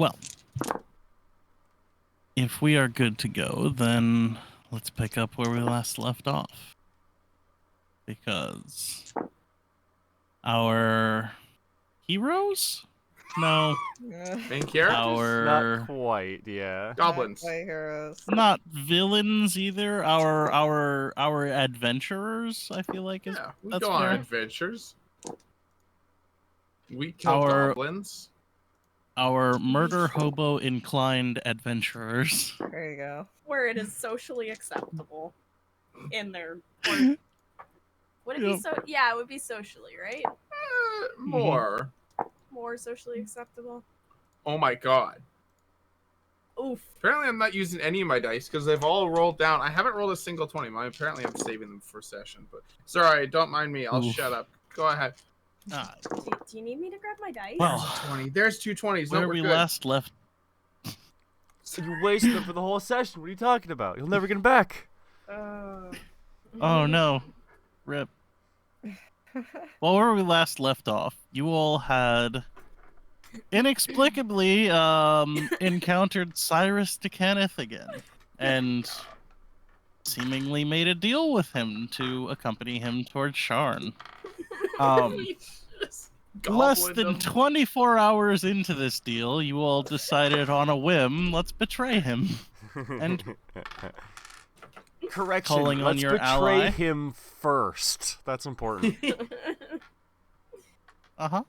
Well, if we are good to go, then let's pick up where we last left off. Because our heroes? No. Main characters? Not quite, yeah. Goblins. Not heroes. Not villains either. Our adventurers, I feel like, is Yeah, we that's go on fair. adventures. We kill goblins. Our murder hobo inclined adventurers. There you go. Where it is socially acceptable in their. Would it be so? Yeah, it would be socially, right? More. More socially acceptable. Oh my god. Oof. Apparently I'm not using any of my dice because they've all rolled down. I haven't rolled a single 20. Apparently I'm saving them for session, but sorry, don't mind me. I'll shut up. Go ahead. Do you need me to grab my dice? Well, 20. There's 2 20s. Where we last left. So you wasted them for the whole session. What are you talking about? You'll never get them back. Oh no. Rip. Well, where we last left off, you all had inexplicably encountered Cyrus DeCanneth again, and seemingly made a deal with him to accompany him towards Sharn. Less than 24 hours into this deal, you all decided on a whim, let's betray him. And correction, calling on let's your betray ally. him first. That's important. Uh-huh.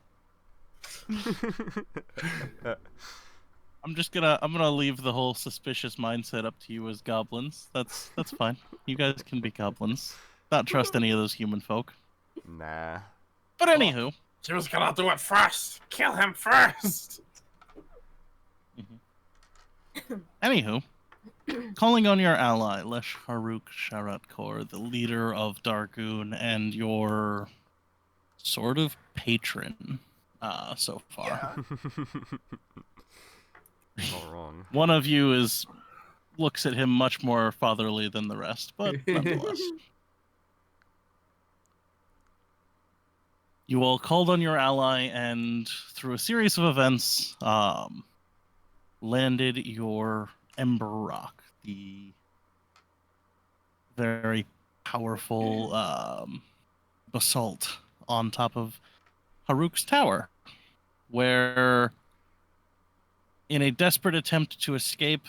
I'm gonna leave the whole suspicious mindset up to you as goblins. That's fine. You guys can be goblins. Not trust any of those human folk. Nah. But anywho. She was gonna do it first. Kill him first. Anywho, calling on your ally, Lesh Haruk Sharatkor, the leader of Dargoon and your sort of patron so far. All wrong. One of you looks at him much more fatherly than the rest, but nonetheless. You all called on your ally and, through a series of events, landed your Ember Rock, the very powerful basalt on top of Haruk's tower, where, in a desperate attempt to escape,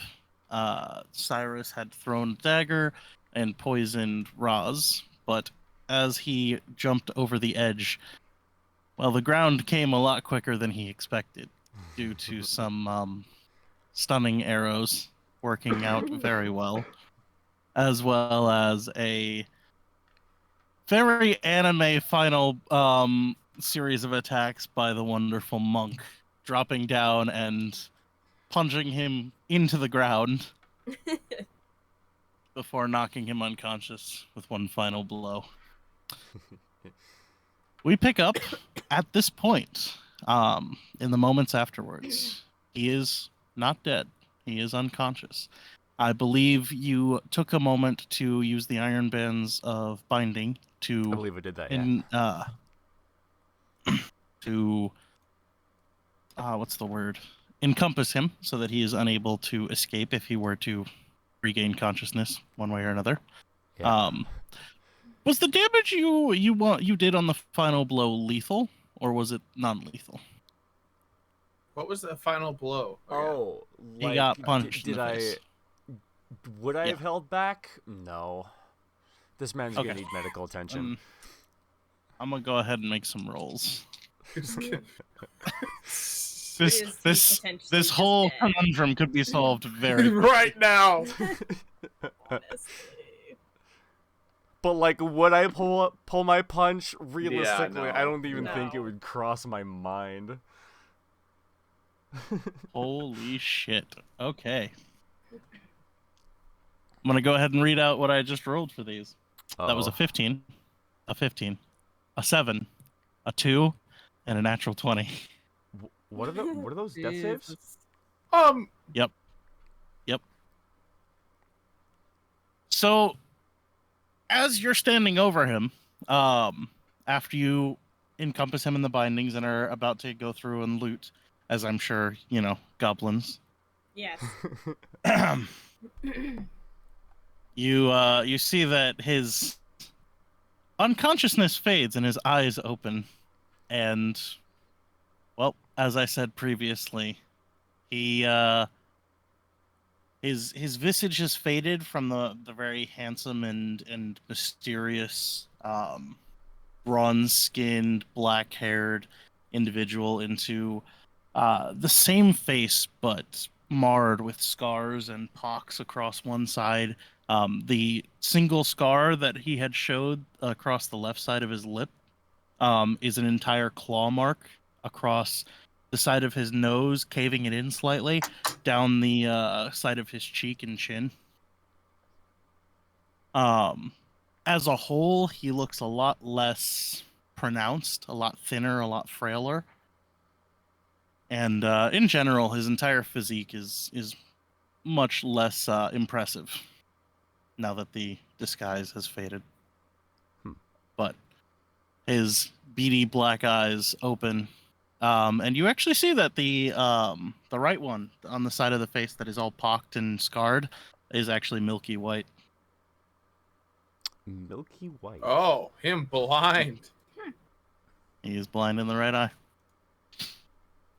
Cyrus had thrown a dagger and poisoned Raz, but as he jumped over the edge, well, the ground came a lot quicker than he expected due to some stunning arrows working out very well, as well as a very anime final series of attacks by the wonderful monk, dropping down and punching him into the ground before knocking him unconscious with one final blow. We pick up at this point, in the moments afterwards. He is not dead. He is unconscious. I believe you took a moment to use the iron bands of binding to... I believe I did that, yeah. What's the word? Encompass him so that he is unable to escape if he were to regain consciousness one way or another. Yeah. Was the damage you did on the final blow lethal, or was it non-lethal? What was the final blow? Oh, he got punched in the face. Would I have held back? No. This man's gonna need medical attention. I'm gonna go ahead and make some rolls. This whole conundrum could be solved very right now. Honestly. But like, would I pull my punch? Realistically, Yeah, no. I don't even think it would cross my mind. Holy shit. Okay. I'm going to go ahead and read out what I just rolled for these. Uh-oh. That was a 15, a 15, a 7, a 2, and a natural 20. What are those death saves? Yep. So, as you're standing over him, after you encompass him in the bindings and are about to go through and loot, as I'm sure goblins. Yes. You see that his unconsciousness fades and his eyes open, and well, as I said previously, he his visage has faded from the very handsome and mysterious bronze-skinned, black-haired individual into the same face but marred with scars and pocks across one side. The single scar that he had showed across the left side of his lip is an entire claw mark across the side of his nose, caving it in slightly, down the side of his cheek and chin. As a whole, he looks a lot less pronounced, a lot thinner, a lot frailer. And in general, his entire physique is much less impressive now that the disguise has faded. But his beady black eyes open, and you actually see that the right one on the side of the face that is all pocked and scarred is actually milky white. Milky white. Oh, him blind. He is blind in the right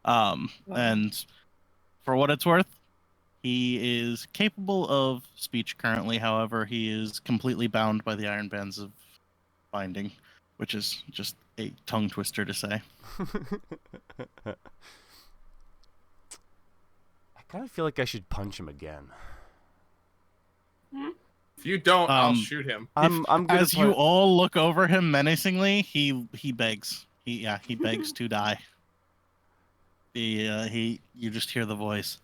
eye. And for what it's worth, he is capable of speech currently. However, he is completely bound by the iron bands of binding, which is just a tongue twister to say. I kind of feel like I should punch him again. If you don't, I'll shoot him. I'm gonna As you all look over him menacingly, he begs. He begs to die. You just hear the voice.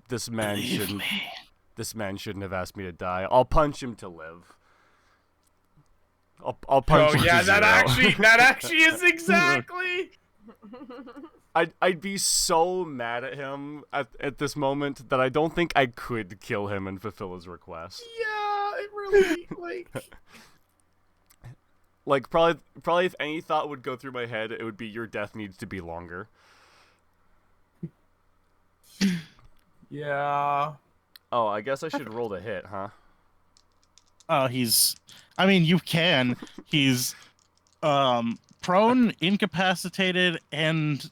This man Believe shouldn't. me. This man shouldn't have asked me to die. I'll punch him to live. I'll punch him Oh yeah, to that zero. actually is exactly. I'd be so mad at him at this moment that I don't think I could kill him and fulfill his request. Yeah, it really Like probably if any thought would go through my head, it would be your death needs to be longer. Yeah. Oh, I guess I should roll to hit, huh? Oh, I mean, you can. He's prone, incapacitated, and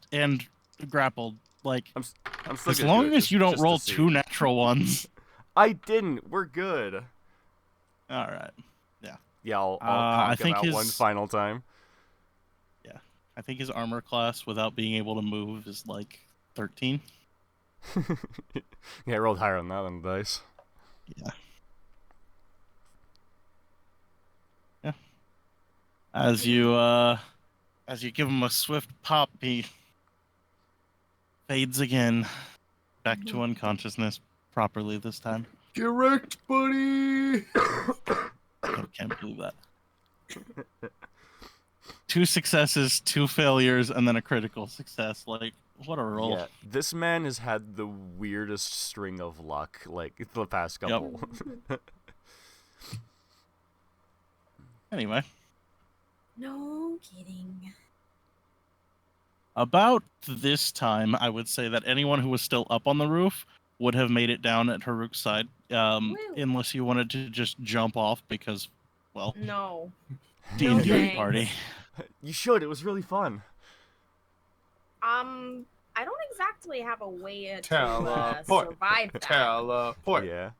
grappled. Like, I'm still as gonna do long it as you just don't to roll see. 2 natural ones. I didn't. We're good. All right. Yeah, I'll I conk him think out his- one final time. I think his armor class, without being able to move, is like 13. Yeah, I rolled higher on that than the dice. Yeah. As you give him a swift pop, he fades again, back to unconsciousness properly this time. Get wrecked, buddy. I can't believe that. 2 successes, 2 failures, and then a critical success. Like, what a roll. Yeah, this man has had the weirdest string of luck, like, the past couple. Anyway, No kidding. about this time, I would say that anyone who was still up on the roof would have made it down at Haruk's side, unless you wanted to just jump off because, well, No. D&D thanks. party. You should, it was really fun. I don't exactly have a way to Teleport. survive that. Teleport. Yeah.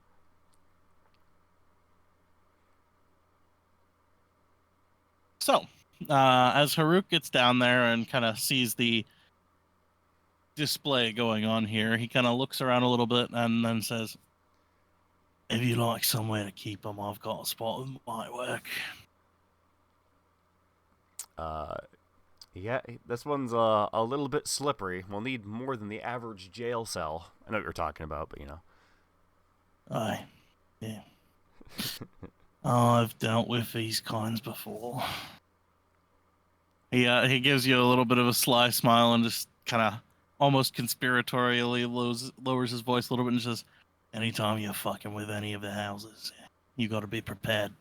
So, as Haruk gets down there and kind of sees the display going on here, he kind of looks around a little bit and then says, "If you like somewhere to keep them, I've got a spot that might work." Yeah, this one's a little bit slippery. We'll need more than the average jail cell. I know what you're talking about, but you know. Aye, yeah. I've dealt with these kinds before. He gives you a little bit of a sly smile and just kind of almost conspiratorially lowers his voice a little bit and says, "Anytime you're fucking with any of the houses, you got to be prepared."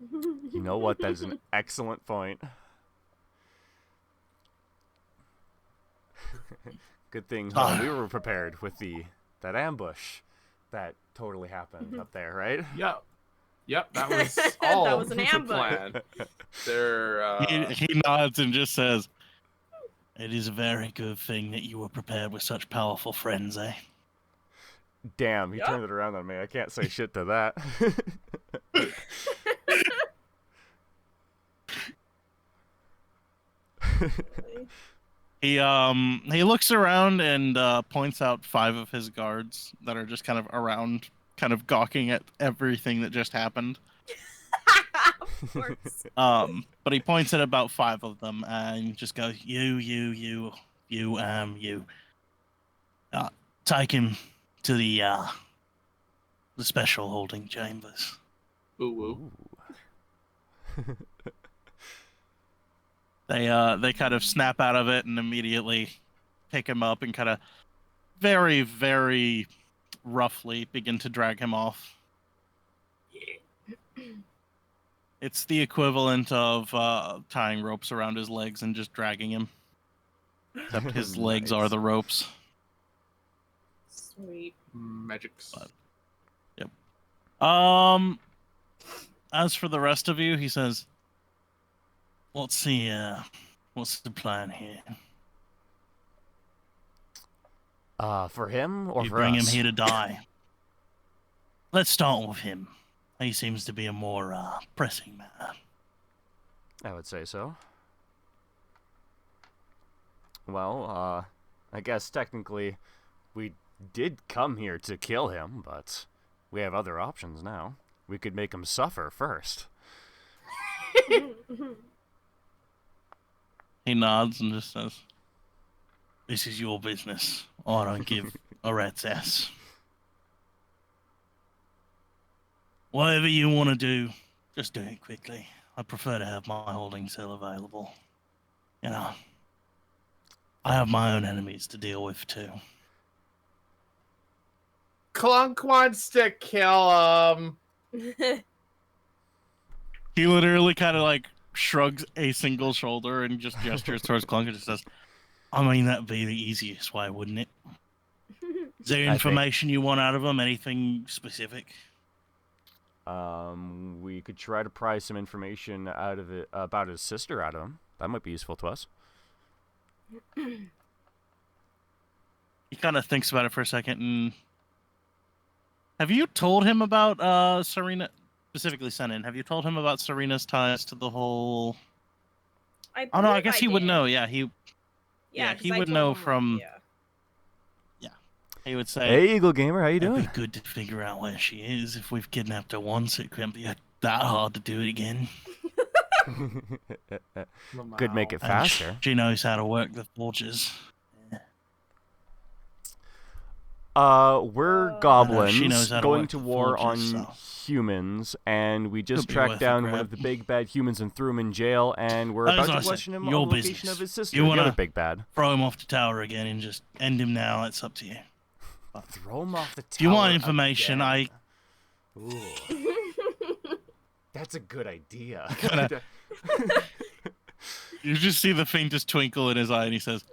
You know what? That is an excellent point. Good thing we were prepared with that ambush that totally happened up there, right? Yep, that was all That was an the ambush. plan. There, He nods and just says, "It is a very good thing that you were prepared with such powerful friends, eh?" Damn, he Yep. turned it around on me. I can't say shit to that. He looks around and points out 5 of his guards that are just kind of around, kind of gawking at everything that just happened. Of course. But he points at about 5 of them and just goes, you. Take him to the special holding chambers. ooh, woo. They kind of snap out of it and immediately pick him up and kind of very, very roughly begin to drag him off. It's the equivalent of tying ropes around his legs and just dragging him. Except his legs are Nice. the ropes. Sweet. Magics. But- As for the rest of you, he says, what's the plan here? For him or You for bring us? him here to die. Let's start with him. He seems to be a more pressing matter. I would say so. Well, I guess technically we did come here to kill him, but we have other options now. We could make him suffer first. He nods and just says, this is your business. I don't give a rat's ass. Whatever you want to do, just do it quickly. I prefer to have my holding cell available. You know, I have my own enemies to deal with too. Clunk wants to kill him. He literally kind of like shrugs a single shoulder and just gestures towards Clunk and just says, I mean, that'd be the easiest way, wouldn't it? Is there think- information you want out of him? Anything specific? We could try to pry some information out of it about his sister out of him. That might be useful to us. He kind of thinks about it for a second. And have you told him about Serena, specifically Senin? Have you told him about Serena's ties to the whole? Oh no, I believe guess he would did. know. Yeah, he 'cause he I would told know him, from- Yeah. he would say, Hey, Eagle Gamer, how you it'd doing? be good to figure out where she is. If we've kidnapped her once, it can't be that hard to do it again. Could make it And faster. she knows how to work the forges. We're I know, she goblins knows how to going work to the war forges, on so- humans, and we just Could be tracked worth a down one grab. of the big bad humans and threw him in jail, and we're As about I to said, question him on your the location business. of his sister, You the wanna- other big bad. Throw him off the tower again and just end him now. It's up to you. Throw him off the tower. If you want information, again. Ooh, that's a good idea. Kinda- You just see the faintest twinkle in his eye, and he says,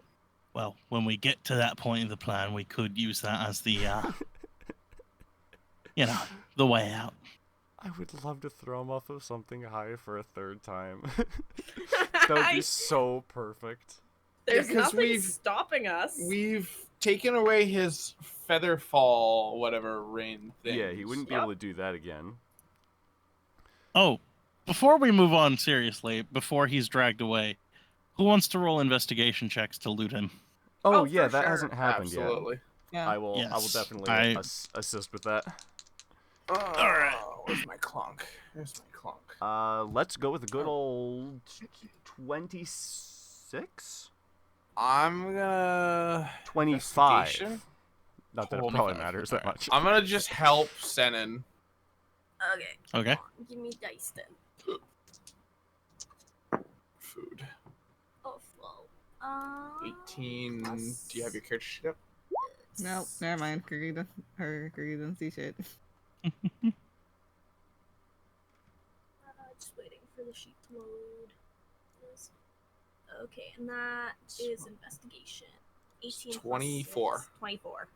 well, when we get to that point in the plan, we could use that as the, the way out. I would love to throw him off of something high for a third time. That would be so perfect. There's 'cause nothing stopping us. We've taken away his feather fall, whatever rain thing. Yeah, he wouldn't be Yep. able to do that again. Oh, before we move on seriously, before he's dragged away, who wants to roll investigation checks to loot him? Oh, Oh, yeah, for that sure. hasn't happened Absolutely. Yeah. yet. I will Yes, definitely I- assist with that. Alright. Where's my clunk? Here's my clunk. Let's go with a good old 26? I'm gonna 25. Investigation? Not that it 25, probably matters that alright. much. I'm gonna just help Senin. Okay. Okay. Give me dice then. Food. Oh, flow. 18. Plus- Do you have your character sheet up? Nope, never mind. Kirky doesn't see shit. Just waiting for the sheet to load. Okay, and that is investigation. 18 plus 24. 6, 24.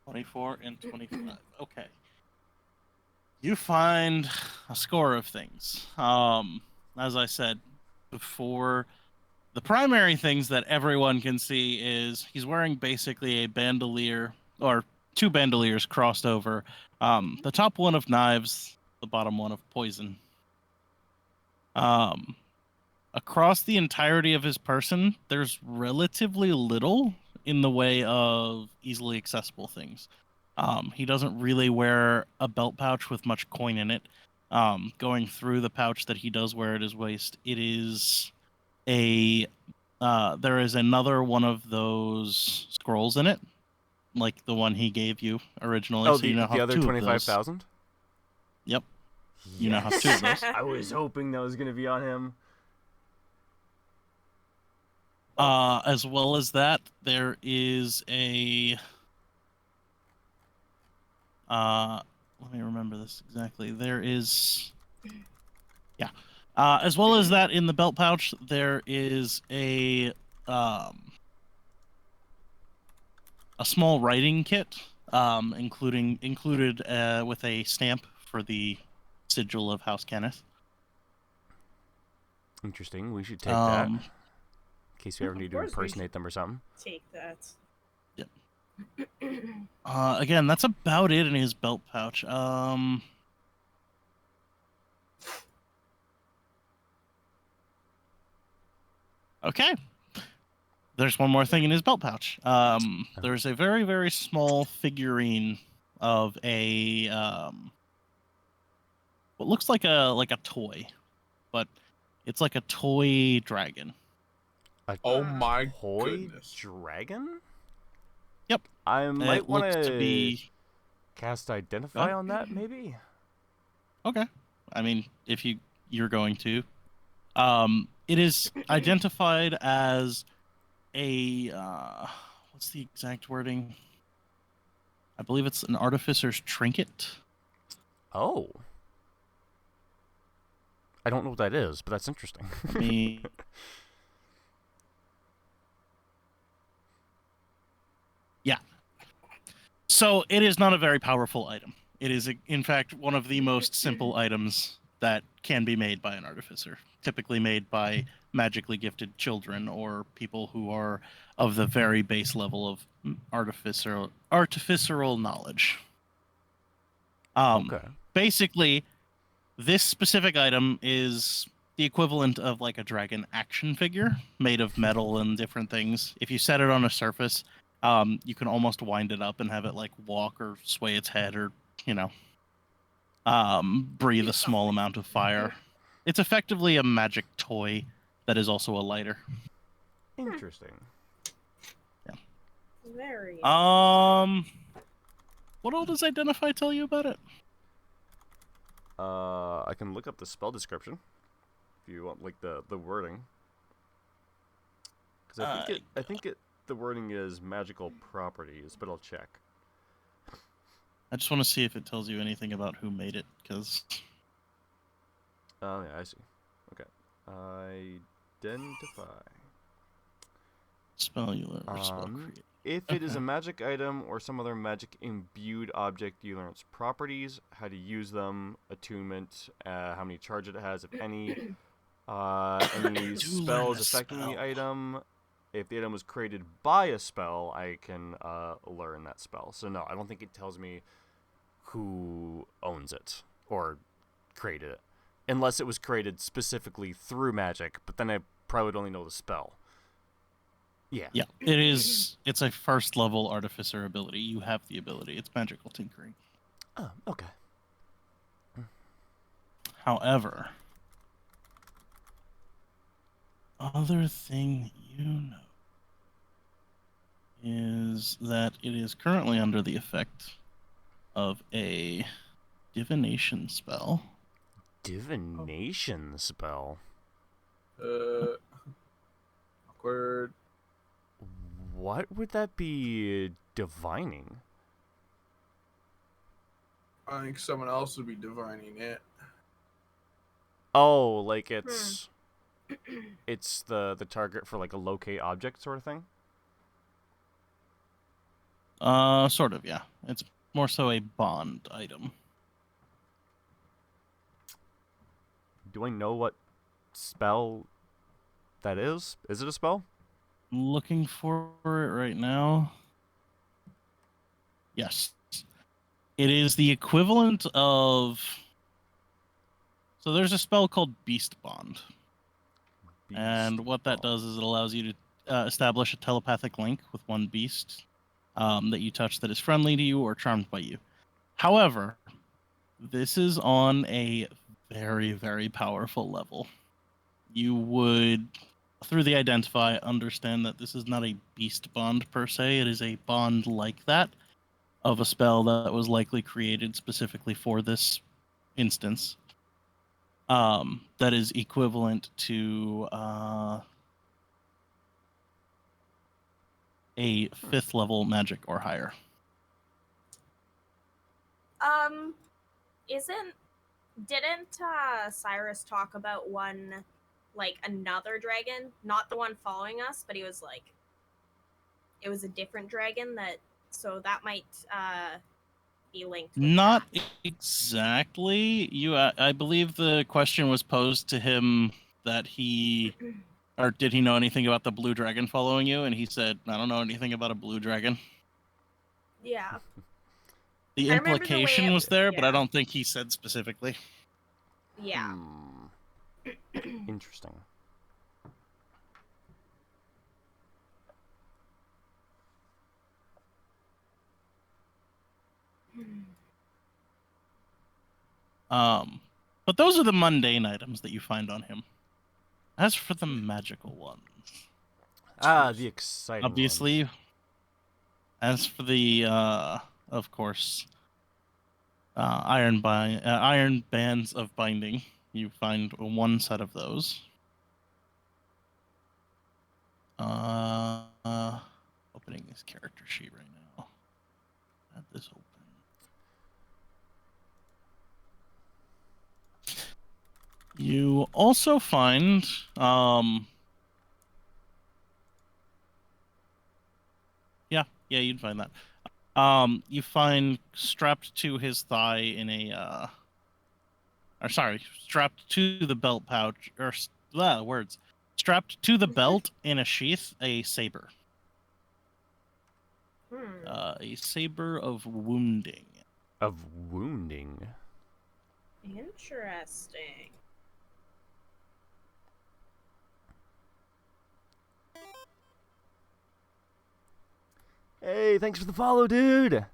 24 and 25. Okay. You find a score of things. As I said before, the primary things that everyone can see is he's wearing basically a bandolier, or two bandoliers crossed over. The top one of knives, the bottom one of poison. Across the entirety of his person, there's relatively little in the way of easily accessible things. He doesn't really wear a belt pouch with much coin in it. Going through the pouch that he does wear at his waist, it is there is another one of those scrolls in it, like the one he gave you originally. Oh, so you now the have other two of those. 25,000? Yep. You now have two of those. I was hoping that was going to be on him. As well as that, there is a. Let me remember this exactly. There is. Yeah. As well as that, in the belt pouch, there is a small writing kit, included with a stamp for the sigil of House Kenneth. Interesting. We should take that. In Um, case we ever need to course we impersonate them or something. Take that. Yep. Again, that's about it in his belt pouch. Okay. There's one more thing in his belt pouch. There's a very, very small figurine of a what looks like a toy, but it's like a toy dragon. Oh my Toy goodness. dragon? Yep. I might It want looks to be cast Identify on that, maybe? okay. I mean, if you're going to, it is identified as a what's the exact wording? I believe it's an artificer's trinket. Oh. I don't know what that is, but that's interesting. Let me. Yeah. So it is not a very powerful item. It is, in fact, one of the most simple items that can be made by an artificer, typically made by magically gifted children or people who are of the very base level of artificial knowledge. Okay. Basically, this specific item is the equivalent of like a dragon action figure made of metal and different things. If you set it on a surface, you can almost wind it up and have it like walk or sway its head or, breathe a small amount of fire. It's effectively a magic toy that is also a lighter. Interesting. Very. What all does Identify tell you about it? I can look up the spell description if you want, like the wording. Because I think the wording is magical properties, but I'll check. I just want to see if it tells you anything about who made it, because. Oh yeah, I see. Okay. Identify. Spellular or spell create. If it is a magic item or some other magic imbued object, you learn its properties, how to use them, attunement, how many charge it has, if any, any spells affecting the item. If the item was created by a spell, I can learn that spell. So no, I don't think it tells me who owns it or created it, unless it was created specifically through magic. But then I probably would only know the spell. Yeah. Yeah, it is. It's a first level artificer ability. You have the ability. It's magical tinkering. Oh, okay. However, other thing you know is that it is currently under the effect of a divination spell. Divination spell? Awkward. What would that be divining? I think someone else would be divining it. Oh, like it's it's the target for like a locate object sort of thing. Sort of, yeah. It's more so a bond item. Do I know what spell that is? Is it a spell? Looking for it right now. Yes. It is the equivalent of... So there's a spell called Beast Bond. And what that does is it allows you to establish a telepathic link with one beast that you touch that is friendly to you or charmed by you. However, this is on a very, very powerful level. You would, through the identify, understand that this is not a beast bond per se. It is a bond like that of a spell that was likely created specifically for this instance. That is equivalent to a 5th level magic or higher. Didn't Cyrus talk about one, like another dragon, not the one following us, but he was like, it was a different dragon that, so that might be linked with Not that. exactly. I believe the question was posed to him that he, or did he know anything about the blue dragon following you? And he said, I don't know anything about a blue dragon. Yeah. The I remember the way implication it was there, but I yeah. don't think he said specifically. Yeah. Interesting. But those are the mundane items that you find on him. As for the magical ones, The exciting obviously, ones. as for the, of course, iron bands of binding, you find one set of those. Opening this character sheet right now. Have this open. You also find, yeah, you'd find that. You find strapped to his thigh in a, strapped to the belt pouch, or words, strapped to the belt in a sheath, a saber. A saber of wounding. Of wounding. Interesting. Hey, thanks for the follow, dude.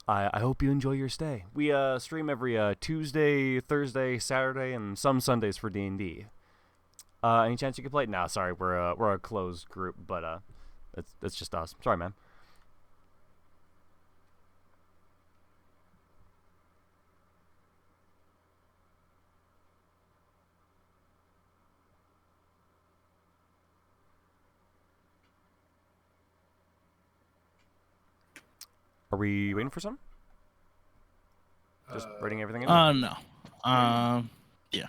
I hope you enjoy your stay. We stream every Tuesday, Thursday, Saturday, and some Sundays for D&D. Any chance you can play? Nah, sorry, we're a closed group, but it's just us. Sorry, man. Are we waiting for some? Just writing everything in? No. Yeah.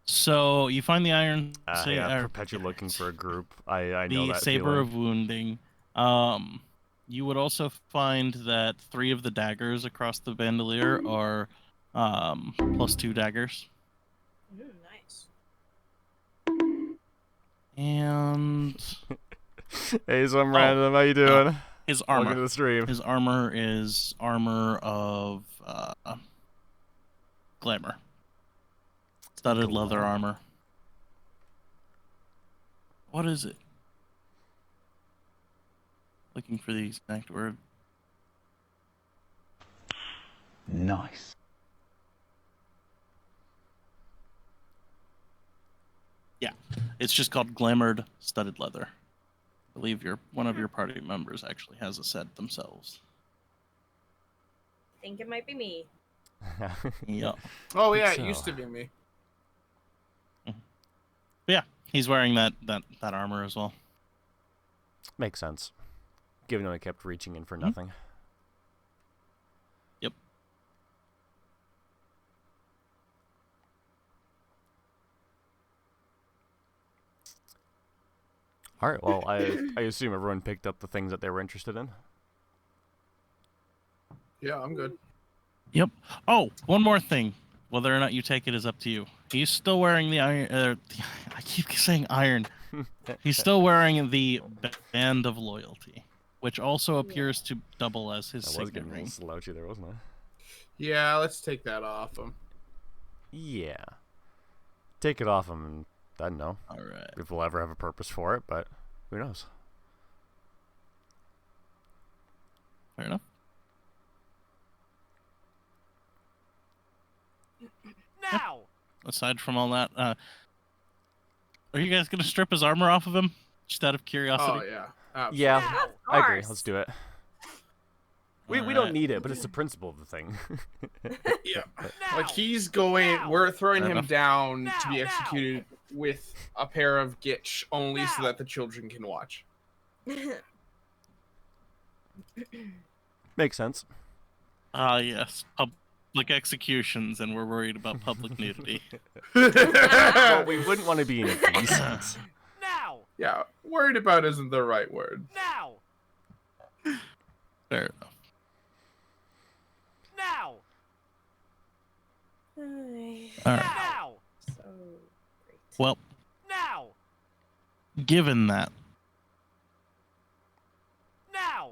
So you find the iron. Perpetually looking for a group. I know the that saber feeling. of wounding. You would also find that 3 of the daggers across the bandolier are +2 daggers. Nice. And hey, some random. How you doing? His armor. Welcome to the stream. His armor is armor of glamour. Studded leather armor. What is it? Looking for the exact word. Nice. Yeah, it's just called glamored studded leather. I believe one of your party members actually has a set themselves. I think it might be me. Yeah. Oh yeah, So. it used to be me. Yeah, he's wearing that armor as well. Makes sense. Given I kept reaching in for nothing. Yep. All right. Well, I assume everyone picked up the things that they were interested in. Yeah, I'm good. Yep. Oh, one more thing. Whether or not you take it is up to you. He's still wearing the iron. I keep saying iron. He's still wearing the band of loyalty, which also appears to double as his I was signet getting a little ring. slouchy there, wasn't I? Yeah, let's take that off him. Yeah. Take it off him, and I don't know All right. if we'll ever have a purpose for it, but who knows? Fair enough. Now! Aside from all that, are you guys gonna strip his armor off of him? Just out of Oh curiosity. yeah. Absolutely. Yeah, Of I agree. course. Let's do it. We don't Alright. need it, but it's the principle of the thing. Yeah. Now! Like he's going. We're throwing Fair him enough. down to be Now! executed with a pair of gitch only so that the children can watch. Makes sense. Ah, yes. Public executions, and we're worried about public nudity. Well, we wouldn't want to be indecent. Now! Yeah, worried about isn't the right word. Now! Fair enough. Now! All right. Now! So great. Well, Now! given that, Now!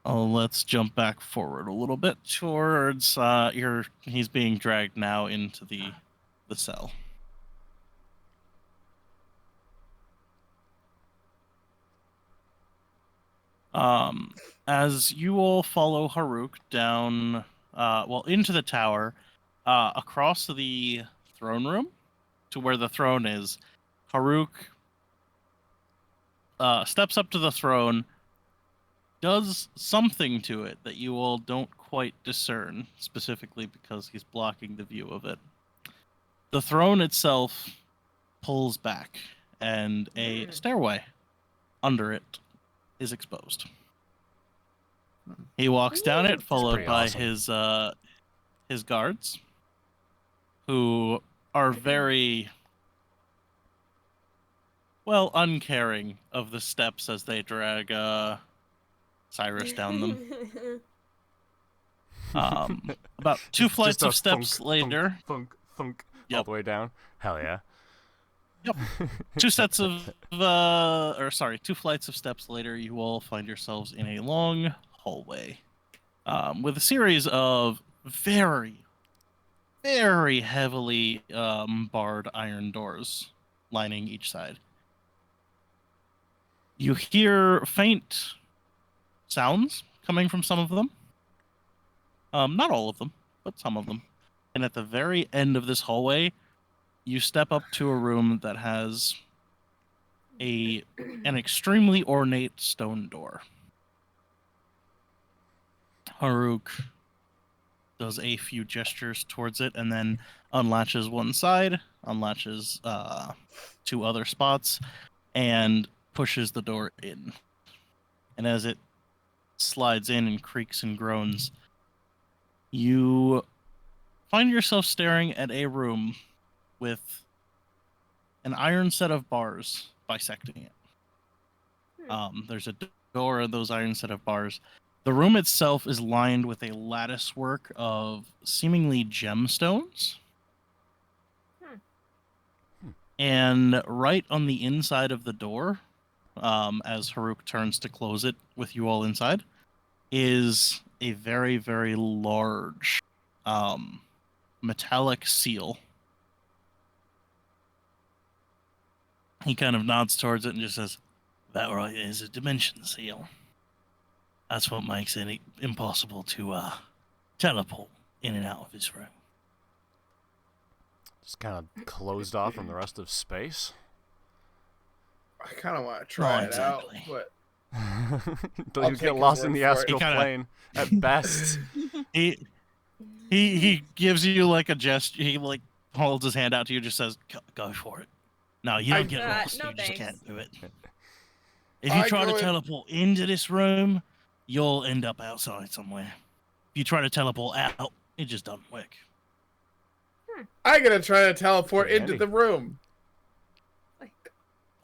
let's jump back forward a little bit towards he's being dragged now into the cell. As you all follow Haruk down into the tower, across the throne room to where the throne is, Haruk steps up to the throne, does something to it that you all don't quite discern, specifically because he's blocking the view of it. The throne itself pulls back, and a stairway under it is exposed. He walks down it, followed pretty by awesome. his guards, who are very uncaring of the steps as they drag Cyrus down them. About two Just flights a of steps thunk, later, thunk, thunk, all Yep. the way down. Hell yeah. two flights of steps later, you will find yourselves in a long hallway with a series of very, very heavily barred iron doors lining each side. You hear faint sounds coming from some of them. Not all of them, but some of them. And at the very end of this hallway, you step up to a room that has an extremely ornate stone door. Haruk does a few gestures towards it and then unlatches one side, unlatches two other spots, and pushes the door in. And as it slides in and creaks and groans, you find yourself staring at a room with an iron set of bars bisecting it. There's a door in those iron set of bars. The room itself is lined with a lattice work of seemingly gemstones. And right on the inside of the door, as Haruk turns to close it with you all inside, is a very, very large metallic seal. He kind of nods towards it and just says, "That right is a dimension seal. That's what makes it impossible to teleport in and out of this room." Just kind of closed off from the rest of space. I kind of want to try Not it out, exactly. but Until I'll you take get his lost in word the for it. astral He kinda- plane at best. He gives you like a gesture. He like holds his hand out to you, just says, "Go for it." No, you don't get lost. no You just thanks. can't do it. If you I try to go in- teleport into this room, you'll end up outside somewhere. If you try to teleport out, it just doesn't work. I'm gonna try to teleport Pretty into handy. the room.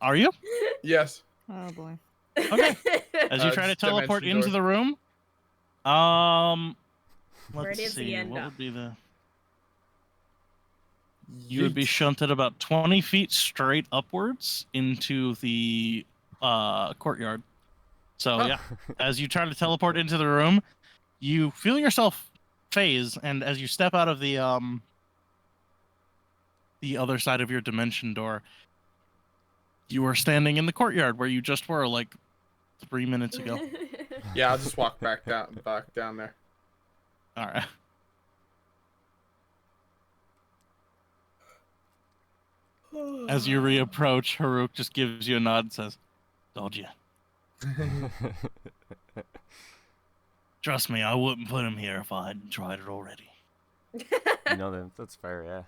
Are you? Yes. Oh boy. Okay. As you try to Just teleport dimension into door. the room, Where let's does he see, end what up? would be the... You would be shunted about 20 feet straight upwards into the courtyard. So Huh. yeah, as you try to teleport into the room, you feel yourself phase, and as you step out of the other side of your dimension door, you are standing in the courtyard where you just were like 3 minutes ago. Yeah, I'll just walk back down there. All right. As you reapproach, Haruk just gives you a nod and says, "Told you. Trust me, I wouldn't put him here if I hadn't tried it already." That's fair, yeah.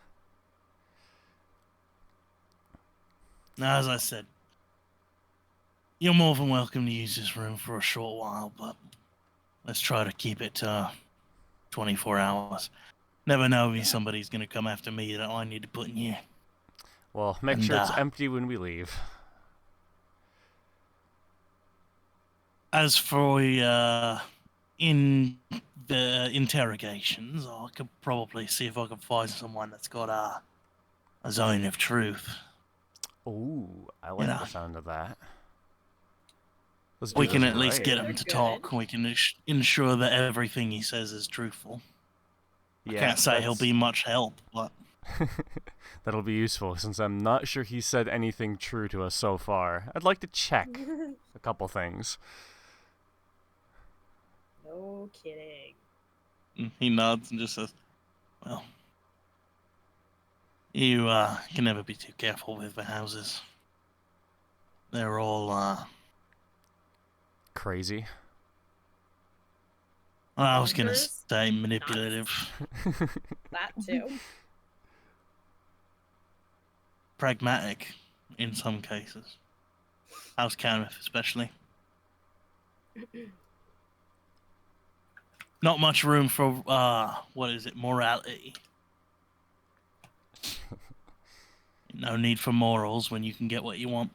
Now, as I said, you're more than welcome to use this room for a short while, but let's try to keep it to 24 hours. Never know when somebody's going to come after me that I need to put in here. Well, make And, sure it's empty when we leave. As for in the interrogations, I could probably see if I can find someone that's got a zone of truth. Ooh, I like know. the sound of that. Let's do We this can at least right. get him They're to good. talk. We can ensure that everything he says is truthful. Yeah, I can't say he'll that's- be much help, but That'll be useful, since I'm not sure he said anything true to us so far. I'd like to check a couple things. No kidding. he nods and just says, "Well, you can never be too careful with the houses. They're all Crazy. I was gonna Bonkers? say manipulative, That too. pragmatic in some cases. House Kenneth especially. Not much room for what is it, morality. No need for morals when you can get what you want.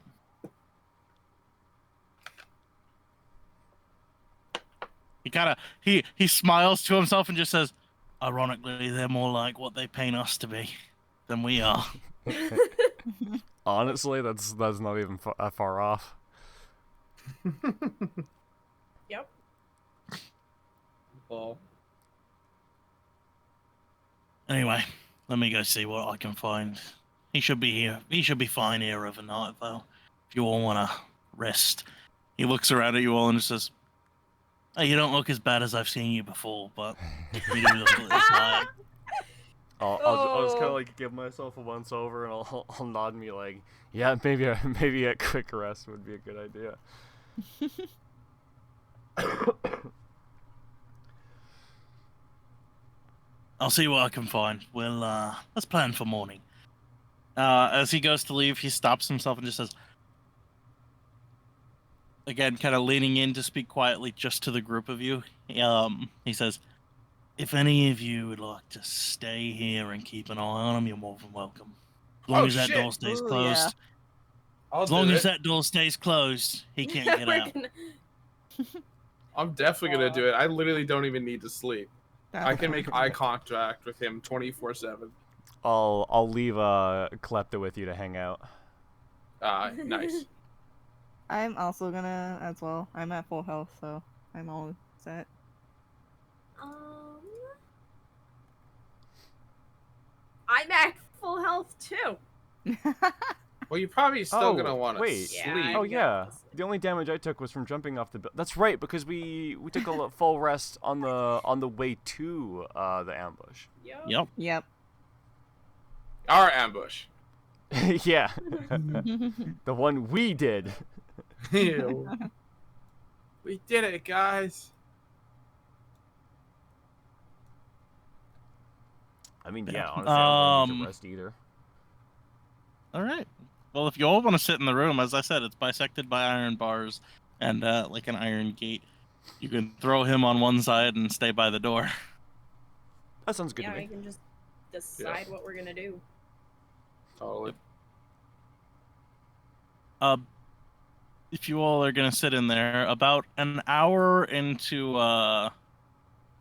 He smiles to himself and just says, ironically, they're more like what they paint us to be than we are. Honestly, that's not even far off. Yep. Well, Anyway, let me go see what I can find. He should be here. He should be fine here overnight, though. If you all want to rest. He looks around at you all and just says, "Hey, you don't look as bad as I've seen you before, but you do look a little tired." I'll just kind Oh. of like give myself a once over, and I'll nod and be like, yeah, maybe a quick rest would be a good idea. I'll see what I can find. We'll let's plan for morning. As he goes to leave, he stops himself and just says, again, kind of leaning in to speak quietly just to the group of you. He says, "If any of you would like to stay here and keep an eye on him, you're more than welcome. As long Oh, as that shit. door stays Ooh, closed. yeah. I'll As long do as it. that door stays closed, he can't get We're out." gonna- I'm definitely gonna do it. I literally don't even need to sleep. I can make eye contact with him 24/7. I'll leave Klepta with you to hang out. Nice. I'm also gonna as well. I'm at full health, so I'm all set. I'm at full health too. Well, you're probably still gonna Oh, want to wait. sleep. Yeah, Oh I'm yeah, gonna sleep. the only damage I took was from jumping off the. That's right, because we took a full rest on the way to the ambush. Yep. Yep. Our ambush. Yeah, the one we did. Ew. We did it, guys. I mean, yeah, honestly, I don't need to rest either. All right. Well, if you all want to sit in the room, as I said, it's bisected by iron bars and like an iron gate. You can throw him on one side and stay by the door. That sounds good Yeah, to I me. can just decide what we're gonna do. Totally. If you all are gonna sit in there, about an hour into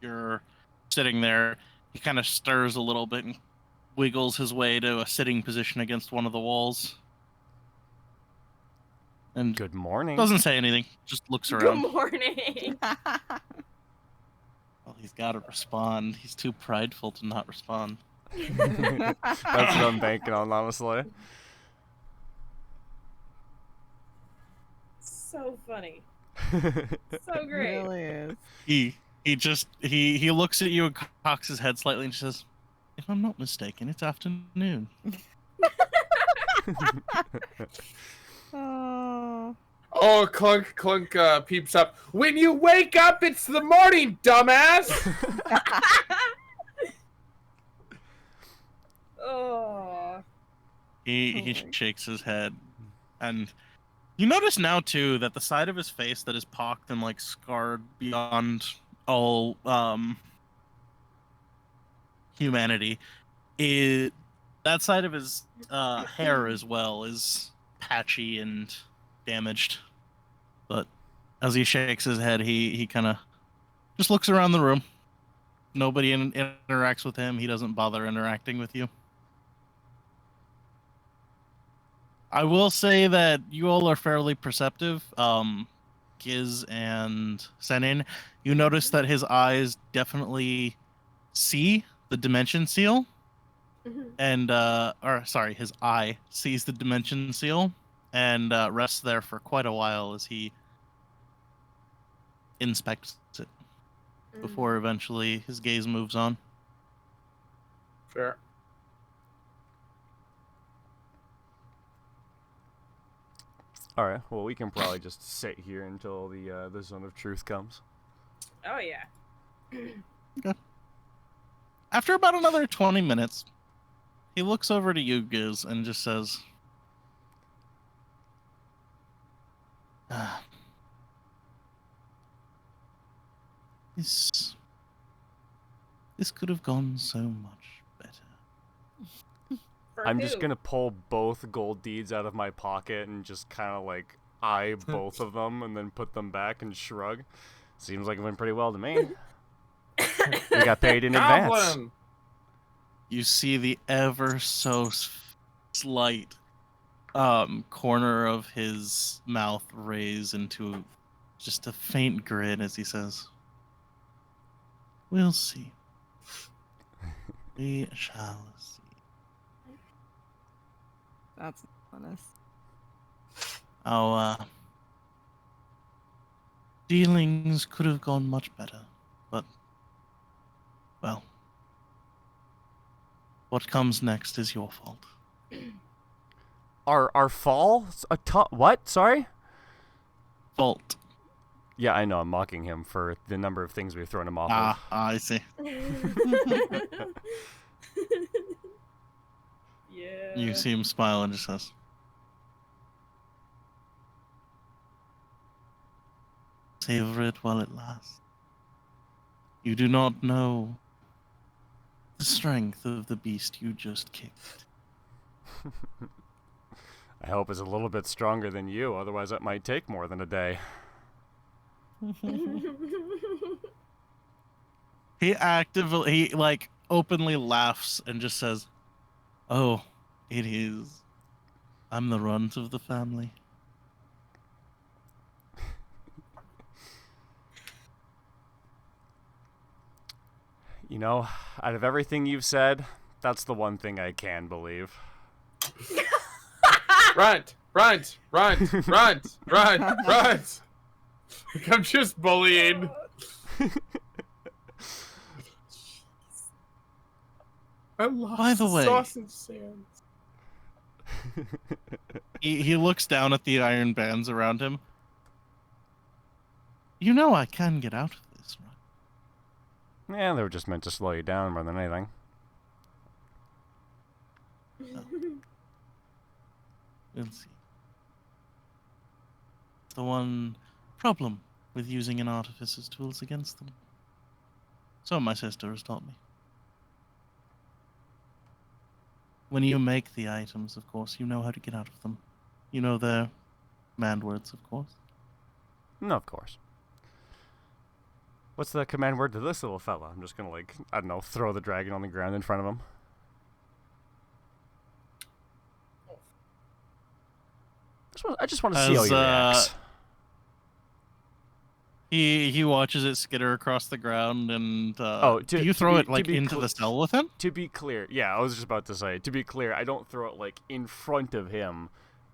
you're sitting there, he kind of stirs a little bit and wiggles his way to a sitting position against one of the walls. And Good morning. doesn't say anything, just looks Good around. morning. Well, he's got to respond. He's too prideful to not respond. That's what I'm banking on, honestly. So funny. Oh, So It great. really is. He looks at you and cocks his head slightly and says, "If I'm not mistaken, it's afternoon." Oh. Oh, Clunk peeps up. When you wake up, it's the morning, dumbass. Oh. He Oh my- shakes his head, and you notice now too that the side of his face that is pocked and like scarred beyond all humanity, is that side of his hair as well is patchy and damaged. But as he shakes his head, he kind of just looks around the room. Nobody interacts with him. He doesn't bother interacting with you. I will say that you all are fairly perceptive. Giz and Senin, you notice that his eyes definitely see the dimension seal, and or sorry, his eye sees the dimension seal and rests there for quite a while as he inspects it before eventually his gaze moves on. Fair. All right. Well, we can probably just sit here until the zone of truth comes. Oh yeah. After about another 20 minutes, he looks over to you, Giz, and just says, This could have gone so much better. For I'm who? just gonna pull both gold deeds out of my pocket and just kind of like eye both of them and then put them back and shrug. Seems like it went pretty well to me. We got paid in advance. Goblin. You see the ever so slight corner of his mouth raise into just a faint grin as he says, "We'll see. We shall see." That's honest. Our dealings could have gone much better, but, well, what comes next is your fault. Our fall? What? Sorry? Fault. Yeah, I know. I'm mocking him for the number of things we've thrown him off of. I see. Yeah. You see him smile and just says, "Savor it while it lasts. You do not know the strength of the beast you just kicked." I hope it's a little bit stronger than you, otherwise it might take more than a day. He like openly laughs and just says, "Oh, it is. I'm the runt of the family." You know, out of everything you've said, that's the one thing I can believe. Runt. I'm just bullying. I lost By the way- sausage sands. He looks down at the iron bands around him. You know I can get out of this, right? Yeah, they were just meant to slow you down more than anything. We'll see. The one problem with using an artificer's tools against them. So my sister has taught me. when you make the items, of course, you know how to get out of them. You know their command words, of course. No, of course. What's the command word to this little fella? I'm just gonna, like, I don't know, throw the dragon on the ground in front of him. I just want to see how he reacts. He watches it skitter across the ground, and do you throw it like into the cell with him? To be clear, yeah, I was just about to say. To be clear, I don't throw it like in front of him,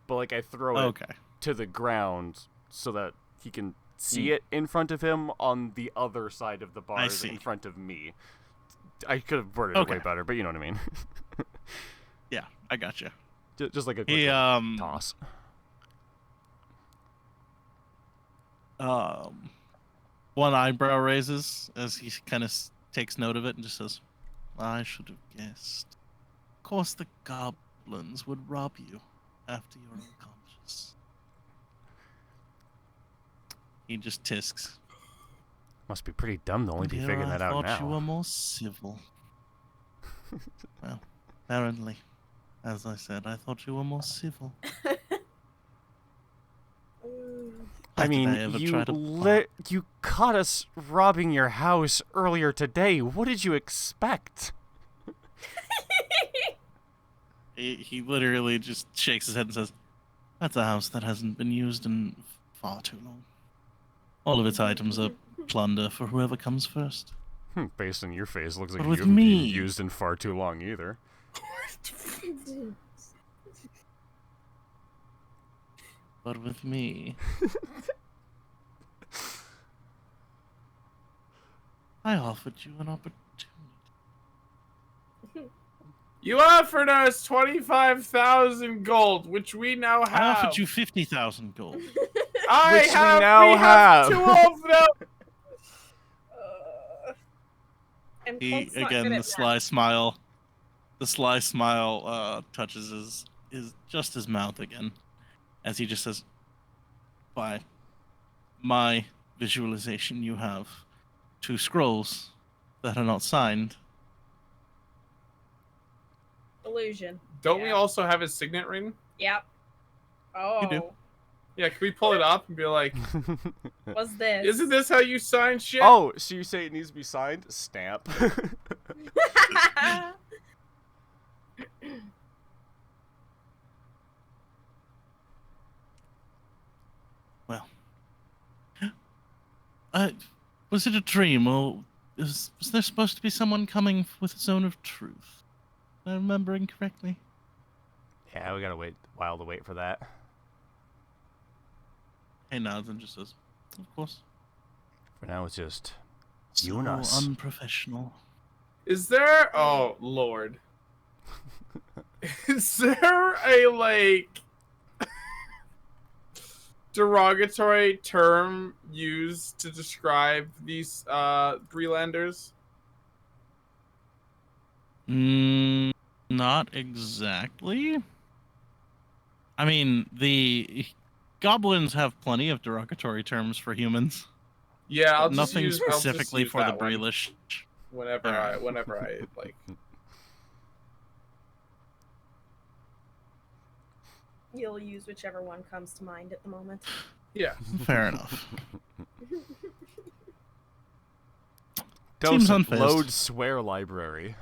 but like I throw it to the ground so that he can see it in front of him on the other side of the bars in front of me. I could have worded it way better, but you know what I mean. Yeah, I gotcha. Just like a quick toss. One eyebrow raises as he kind of takes note of it and just says, I should have guessed. Of course the goblins would rob you after you're unconscious. He just tisks. Must be pretty dumb to only be figuring that out now. I thought you were more civil. Well, apparently, as I said, I thought you were more civil. I mean, you caught us robbing your house earlier today. What did you expect? He literally just shakes his head and says, that's a house that hasn't been used in far too long. All of its items are plunder for whoever comes first. Based on your face, looks like But you with haven't been me- used in far too long either. But with me... I offered you an opportunity. You offered us 25,000 gold, which we now have. I offered you 50,000 gold. Which we now have. 2 of them. And He, Cloak's not again, good the at sly math. smile. The sly smile touches his mouth again, as he just says, "By my visualization, you have 2 scrolls that are not signed." Illusion. Don't we also have his signet ring? Yep. Oh. You do. Yeah, can we pull it up and be like, What's this? isn't this how you sign shit? Oh, so you say it needs to be signed? Stamp. Well, was it a dream, or was there supposed to be someone coming with a zone of truth? Am I remembering correctly? Yeah, we gotta wait a while to wait for that. He nods and just says, "Of course." For now, it's just So you and us. unprofessional. Is there? Oh Lord. Is there a like derogatory term used to describe these Brelanders? Not exactly. I mean, the goblins have plenty of derogatory terms for humans. Yeah, I'll just Nothing use, I'll just specifically use for the that one Breelish. whenever I like. You'll use whichever one comes to mind at the moment. Yeah. Fair enough. Docent, unfazed. load swear library.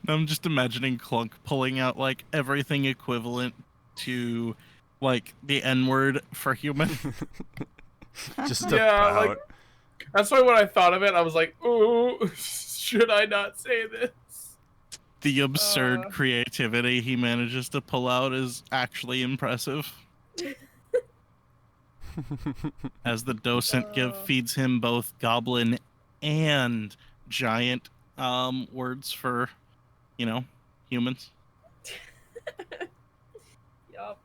I'm just imagining Clunk pulling out like everything equivalent to like the N-word for human. Just Yeah, about. like that's why when I thought of it, I was like, "Ooh, should I not say this?" The absurd creativity he manages to pull out is actually impressive. As the docent feeds him both goblin and giant words for, humans. Yup.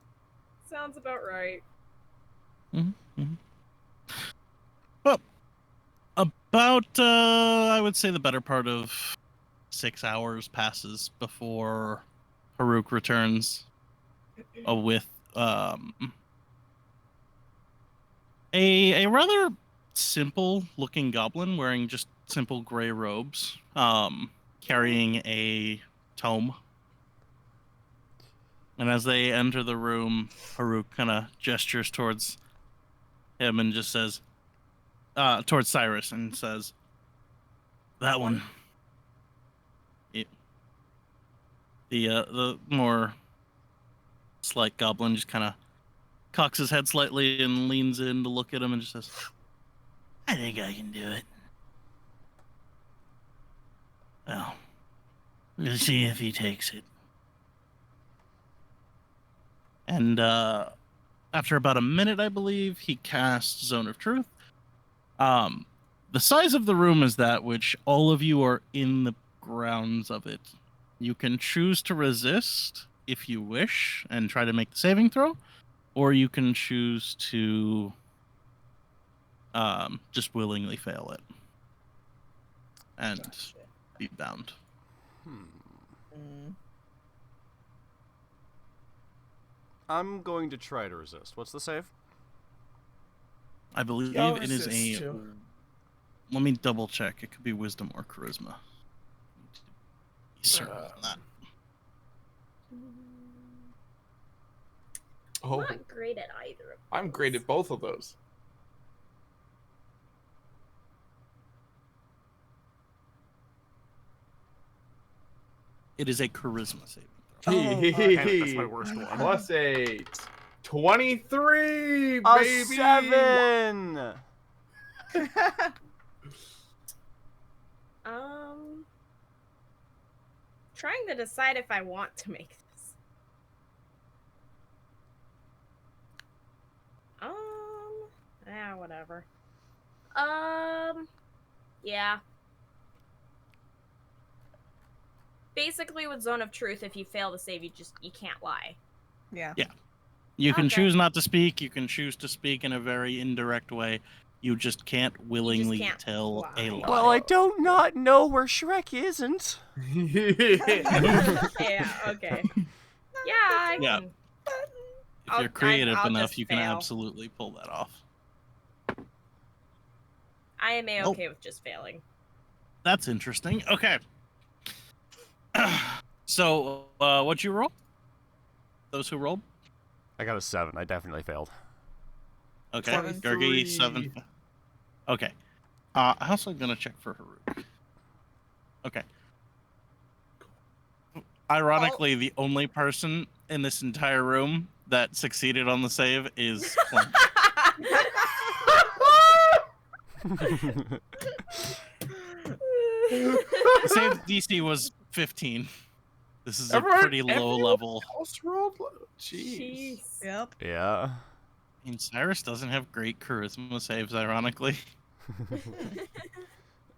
Sounds about right. Well, about I would say the better part of 6 hours passes before Haruk returns with A rather simple looking goblin wearing just simple gray robes, carrying a tome. And as they enter the room, Haruk kind of gestures towards him and just says, towards Cyrus and says, "That one." The more slight goblin just kind of cocks his head slightly and leans in to look at him and just says, "I think I can do it." Well, we'll see if he takes it. And after about a minute, I believe, he casts Zone of Truth. The size of the room is that which all of you are in the grounds of it. You can choose to resist if you wish and try to make the saving throw, or you can choose to just willingly fail it and be bound. I'm going to try to resist. What's the save? I believe Y'all it is resist a. too. Let me double check. It could be wisdom or charisma. Be certain on that. Oh, Not great at either of I'm great those. at both of those. It is a charisma saving Oh, Damn it, that's my worst one. Plus 8. 23, A baby! 7! Trying to decide if I want to make this. Whatever. Yeah. Basically, with Zone of Truth, if you fail to save, you can't lie. Yeah. Yeah. You can Okay. choose not to speak. You can choose to speak in a very indirect way. You just can't willingly can't tell a lie. lie. Well, I don't not know where Shrek isn't. Yeah. Okay. Yeah. I Yeah. can. If you're creative I'll enough, just you can fail. absolutely pull that off. I am okay with just failing. That's interesting. Okay. So, what'd you roll? Those who rolled? I got a 7. I definitely failed. Okay. 23. Gergie, 7. Okay. I'm also going to check for Haruk. Okay. Ironically, the only person in this entire room that succeeded on the save is Clunk. The save DC was 15. This is a pretty low level. Else rolled low. Jeez. Jeez. Yep. Yeah. I mean, Cyrus doesn't have great charisma saves, ironically. It's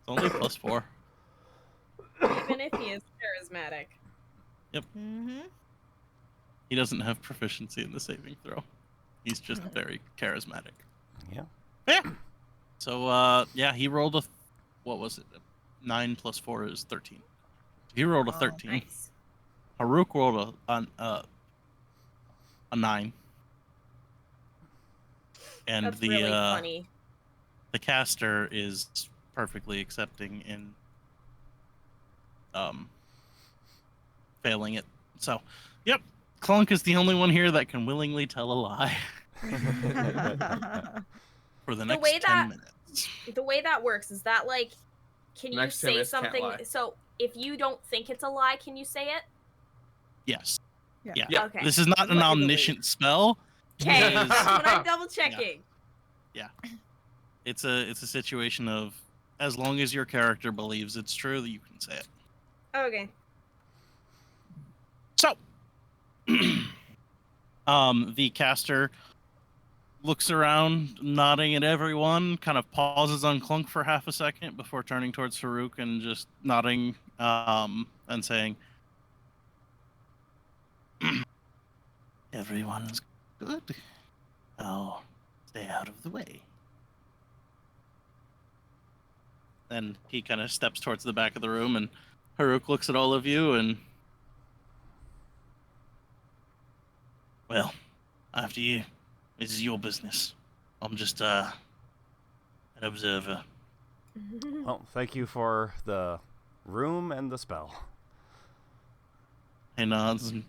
only +4. Even if he is charismatic. Mm-hmm. He doesn't have proficiency in the saving throw. He's just very charismatic. Yeah. Yeah. So, yeah, he rolled a... What was it? 9 + 4 is 13. He rolled a 13. Nice. Haruk rolled a 9. And That's the really funny. the caster is perfectly accepting in failing it. So, yep, Clunk is the only one here that can willingly tell a lie for the next way 10 minutes. The way that works is that like, can you Next 10 say minutes, can't something? lie. So if you don't think it's a lie, can you say it? Yes. Yeah. Yeah. Yep. Okay. This is not an What I believe. omniscient spell. Okay. It is- That's what I'm double checking. It's a situation of as long as your character believes it's true, you can say it. Okay. So, the caster looks around, nodding at everyone, kind of pauses on Clunk for half a second before turning towards Farouk and just nodding and saying, "Everyone's good. I'll stay out of the way." And he kind of steps towards the back of the room, and Haruk looks at all of you and... Well, after you. This is your business. I'm just an observer. Well, thank you for the room and the spell. He nods and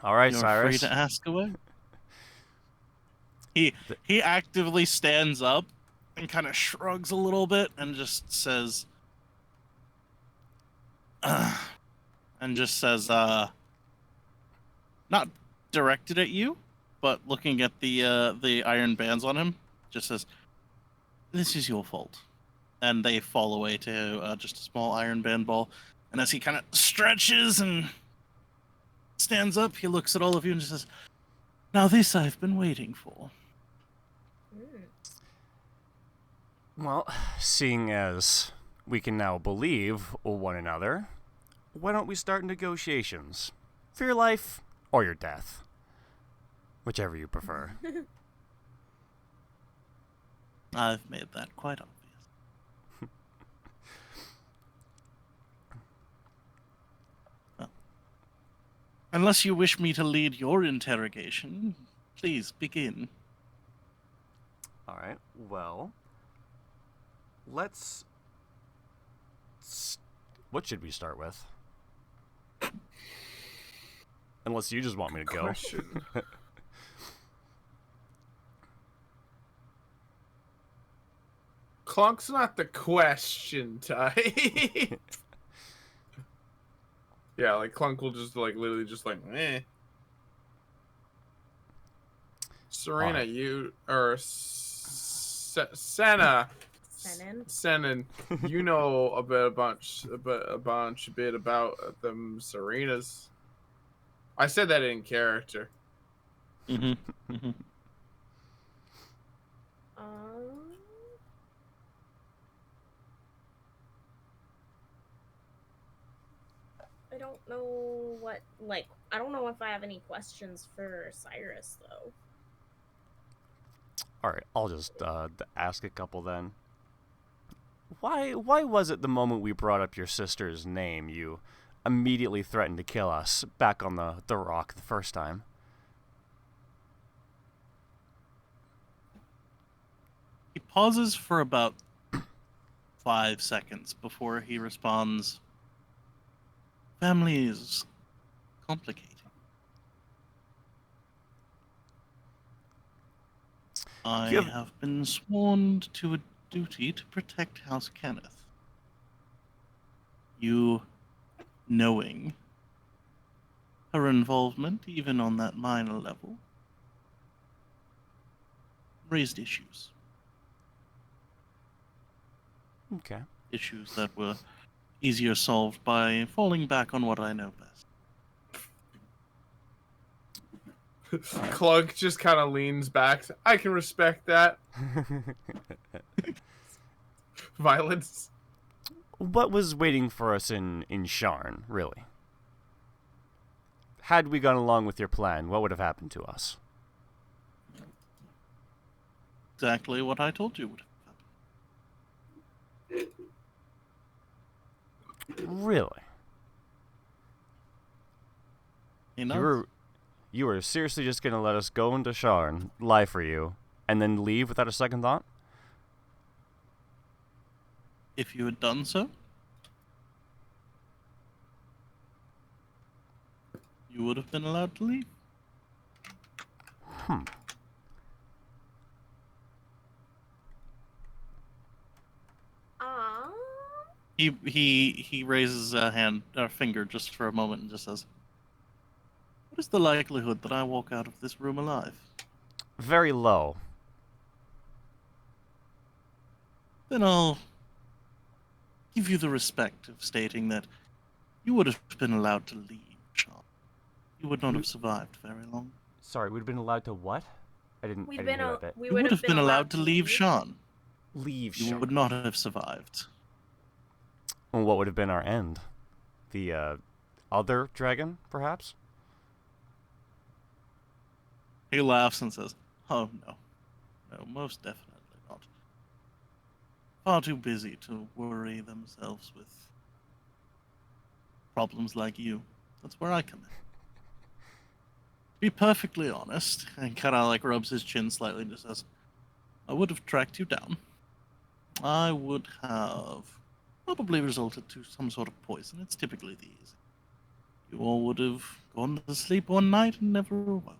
All right, you're Cyrus. free to ask away. He actively stands up and kind of shrugs a little bit and just says, not directed at you, but looking at the iron bands on him, just says, "This is your fault." And they fall away to just a small iron band ball. And as he kind of stretches and stands up, he looks at all of you and just says, "Now this I've been waiting for." Well, seeing as we can now believe one another, why don't we start negotiations? For your life or your death. Whichever you prefer. I've made that quite obvious. Well, unless you wish me to lead your interrogation, please begin. Alright, well... Let's... What should we start with? Unless you just want me to go. Question. Clunk's not the question type. Yeah, like Clunk will just like literally just like meh. Serena, you or Senna. Senin, you know a bit about them Serenas. I said that in character. Mm-hmm. I don't know what, like, I don't know if I have any questions for Cyrus, though. Alright, I'll just ask a couple then. Why was it the moment we brought up your sister's name, you immediately threatened to kill us back on the rock the first time? He pauses for about 5 seconds before he responds, "Family is complicated. I have been sworn to a duty to protect House Kenneth. You, knowing her involvement, even on that minor level, raised issues. Okay. Issues that were easier solved by falling back on what I know best." Clunk just kind of leans back. I can respect that. Violence. What was waiting for us in Sharn, really? Had we gone along with your plan, what would have happened to us? Exactly what I told you would have happened. Really? You know? You were seriously just gonna let us go into Sharn, lie for you, and then leave without a second thought? If you had done so, you would have been allowed to leave. He raises a finger just for a moment and just says, "What is the likelihood that I walk out of this room alive?" Very low. Then I'll give you the respect of stating that you would have been allowed to leave, Sean. You would not have survived very long. Sorry, we'd have been allowed to what? I didn't hear that bit. You would have been allowed to leave Sean. Leave You Sharn. would not have survived. Well, what would have been our end? The other dragon, perhaps? He laughs and says, "Oh, no. No, most definitely not. Far too busy to worry themselves with problems like you. That's where I come in." be perfectly honest, and kind of like rubs his chin slightly and just says, I would have tracked you down. I would have probably resulted to some sort of poison. It's typically the easy. You all would have gone to sleep one night and never awoken.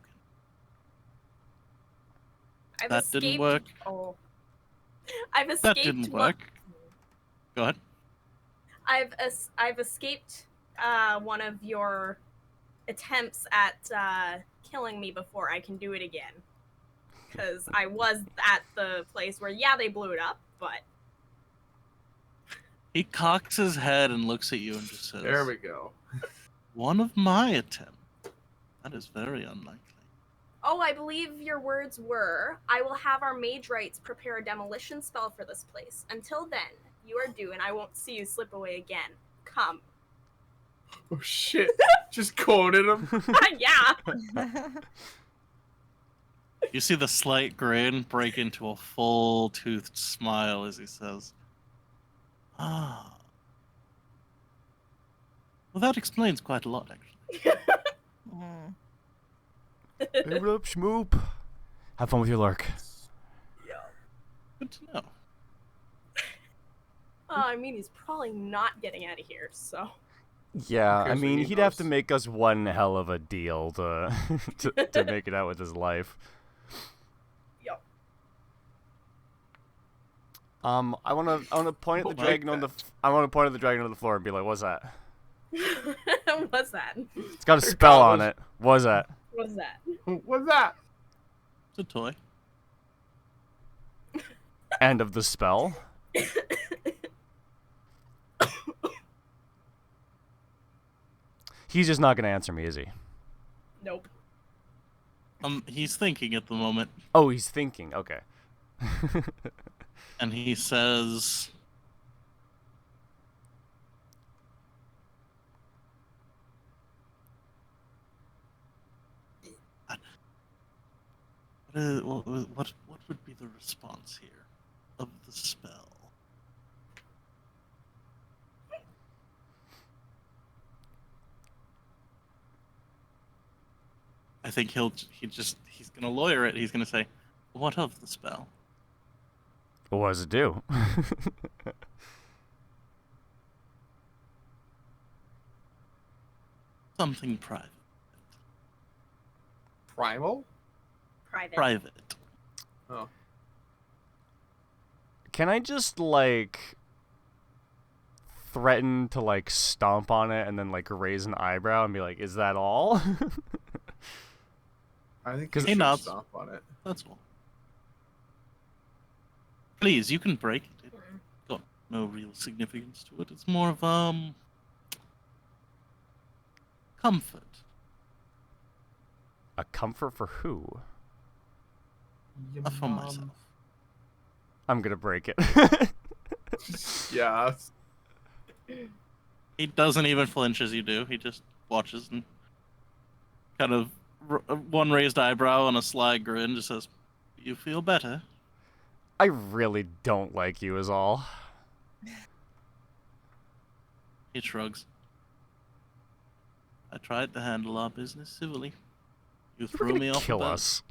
I've That escaped. didn't work. Oh. I've escaped. That didn't work. Go ahead. I've escaped one of your attempts at killing me before. I can do it again. Because I was at the place where, yeah, they blew it up, but... He cocks his head and looks at you and just says, There we go. one of my attempts. That is very unlikely. Oh, I believe your words were, I will have our mage rights prepare a demolition spell for this place. Until then, you are due, and I won't see you slip away again. Come. Oh shit! Just quoted him. Yeah. You see the slight grin break into a full-toothed smile as he says, ah. Well, that explains quite a lot, actually. Mm. Hey, what up, Schmoop? Have fun with your lurk. Good to know. I mean, he's probably not getting out of here, so... Yeah, Okay, I so mean, he he'd have to knows. make us one hell of a deal to to make it out with his life. Yup. I wanna point at Oh the my dragon on the I wanna point at the dragon on the floor and be like, "What's that? What's that? It's got a spell on it. What's that?" What's that? What's that? It's a toy. End of the spell. He's just not gonna answer me, is he? Nope. He's thinking at the moment, Oh, he's thinking. Okay. and he says, what would be the response here of the spell? I think he's gonna lawyer it. He's gonna say, what of the spell? What does it do? Something private. Primal? Private. Private. Oh. Can I just like threaten to like stomp on it and then like raise an eyebrow and be like, "Is that all?" I think 'Cause you he should nods. stomp on it. That's all. Please, you can break it. It's got no real significance to it. It's more of comfort. A comfort for who? Your For mom. myself. I'm gonna break it. Yeah. He doesn't even flinch as you do. He just watches and kind of one raised eyebrow and a sly grin just says, "You feel better?" I really don't like you, is all. He shrugs. I tried to handle our business civilly. You threw me off Kill the boat. us.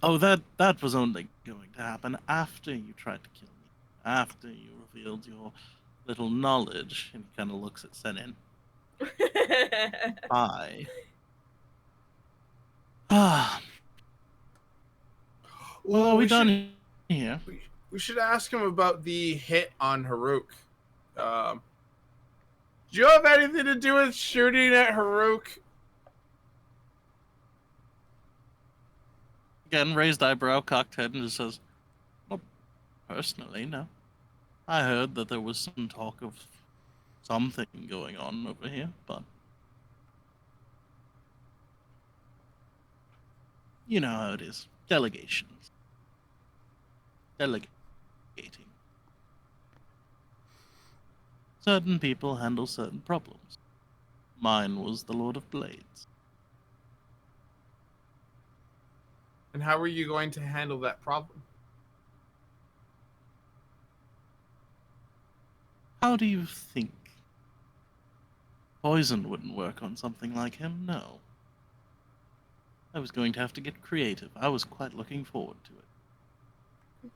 Oh, that was only going to happen after you tried to kill me. After you revealed your little knowledge. And he kind of looks at Senin. I. Ah. Well, are we done here? We should ask him about the hit on Haruk. Do you have anything to do with shooting at Haruk? Again, raised eyebrow, cocked head, and just says, "Well, personally, no. I heard that there was some talk of something going on over here, but you know how it is. Delegations. Delegating. Certain people handle certain problems. Mine was the Lord of Blades. And how are you going to handle that problem? How do you think Poison wouldn't work on something like him, no. I was going to have to get creative. I was quite looking forward to it.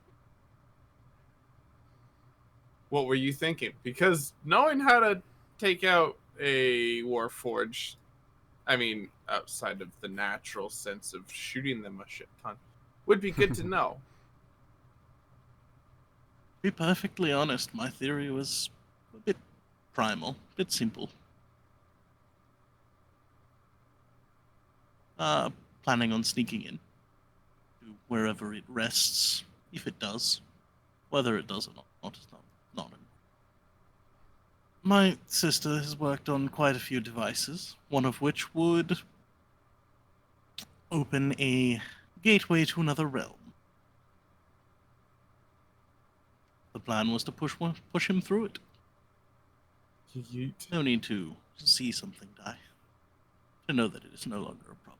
What were you thinking? Because knowing how to take out a Warforged, I mean, outside of the natural sense of shooting them a shit ton, would be good to know. To be perfectly honest, my theory was a bit primal, a bit simple. Planning on sneaking in to wherever it rests, if it does. Whether it does or not is not important. My sister has worked on quite a few devices, one of which would open a gateway to another realm. The plan was to push him through it. Yeet. No need to see something die, to know that it is no longer a problem.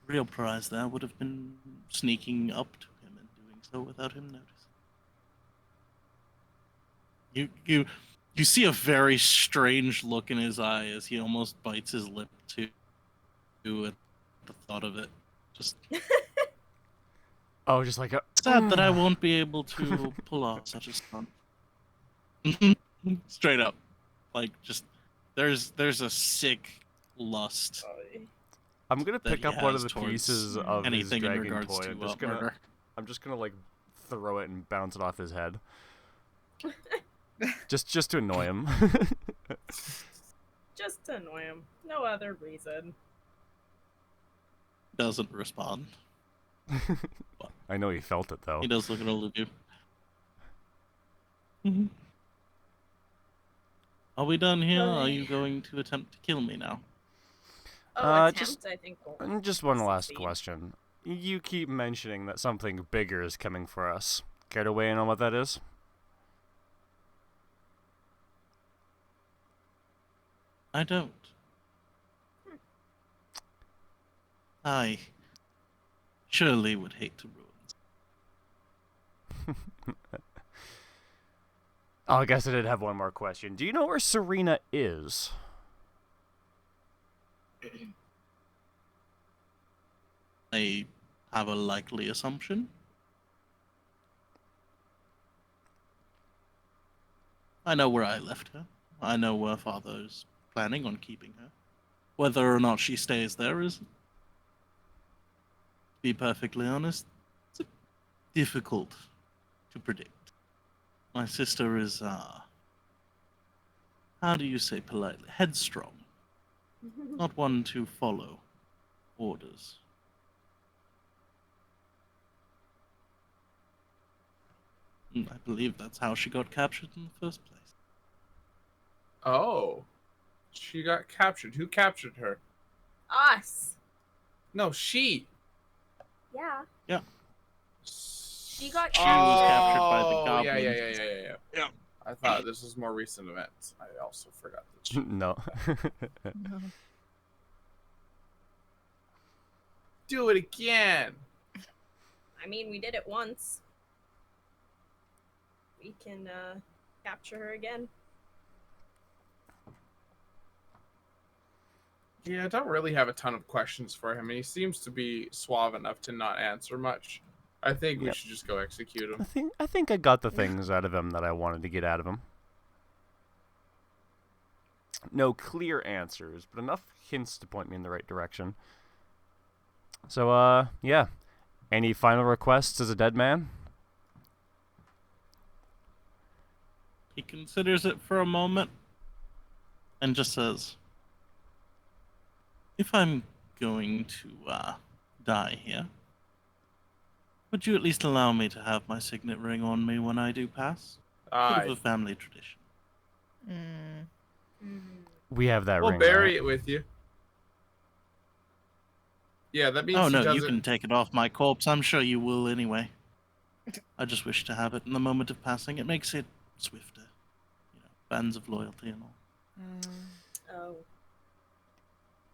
Real prize there would have been sneaking up to him and doing so without him noticing. You see a very strange look in his eye as he almost bites his lip too at the thought of it. Just Oh, just like a... sad that I won't be able to pull off such a stunt. Straight up. Like, just there's a sick lust. I'm gonna that pick he up one of has the towards pieces of his anything in dragon regards toy. to murder. I'm just gonna like throw it and bounce it off his head. just to annoy him. Just to annoy him. No other reason. Doesn't respond. I know he felt it though. He does look at all of you. Mhm. Are we done here? Are you going to attempt to kill me now? Oh, attempt, just- I think. Will And just one last succeed. question. You keep mentioning that something bigger is coming for us. Care to weigh in on what that is? I don't. I surely would hate to ruin. Oh, I guess I did have one more question. Do you know where Serena is? I have a likely assumption. I know where I left her. I know where Father's planning on keeping her. Whether or not she stays there is, to be perfectly honest, it's difficult to predict. My sister is, how do you say politely, headstrong. Not one to follow orders. I believe that's how she got captured in the first place. Oh. She got captured. Who captured her? Us. No, she. Yeah. She got She was captured by the Yeah, yeah, goblins. yeah. Yeah. I thought this was more recent events. I also forgot that she... No. Do it again! I mean, we did it once. We can capture her again. Yeah, I don't really have a ton of questions for him. He seems to be suave enough to not answer much. I think we Yep. should just go execute him. I think I got the things out of him that I wanted to get out of him. No clear answers, but enough hints to point me in the right direction. So, yeah. Any final requests as a dead man? He considers it for a moment and just says, if I'm going to die here, would you at least allow me to have my signet ring on me when I do pass? Bit of a family tradition. We have that We'll ring, bury right? it with you. Yeah, that means Oh he no, does you it. can take it off my corpse. I'm sure you will anyway. I just wish to have it in the moment of passing. It makes it swifter. You know, bands of loyalty and all. Oh.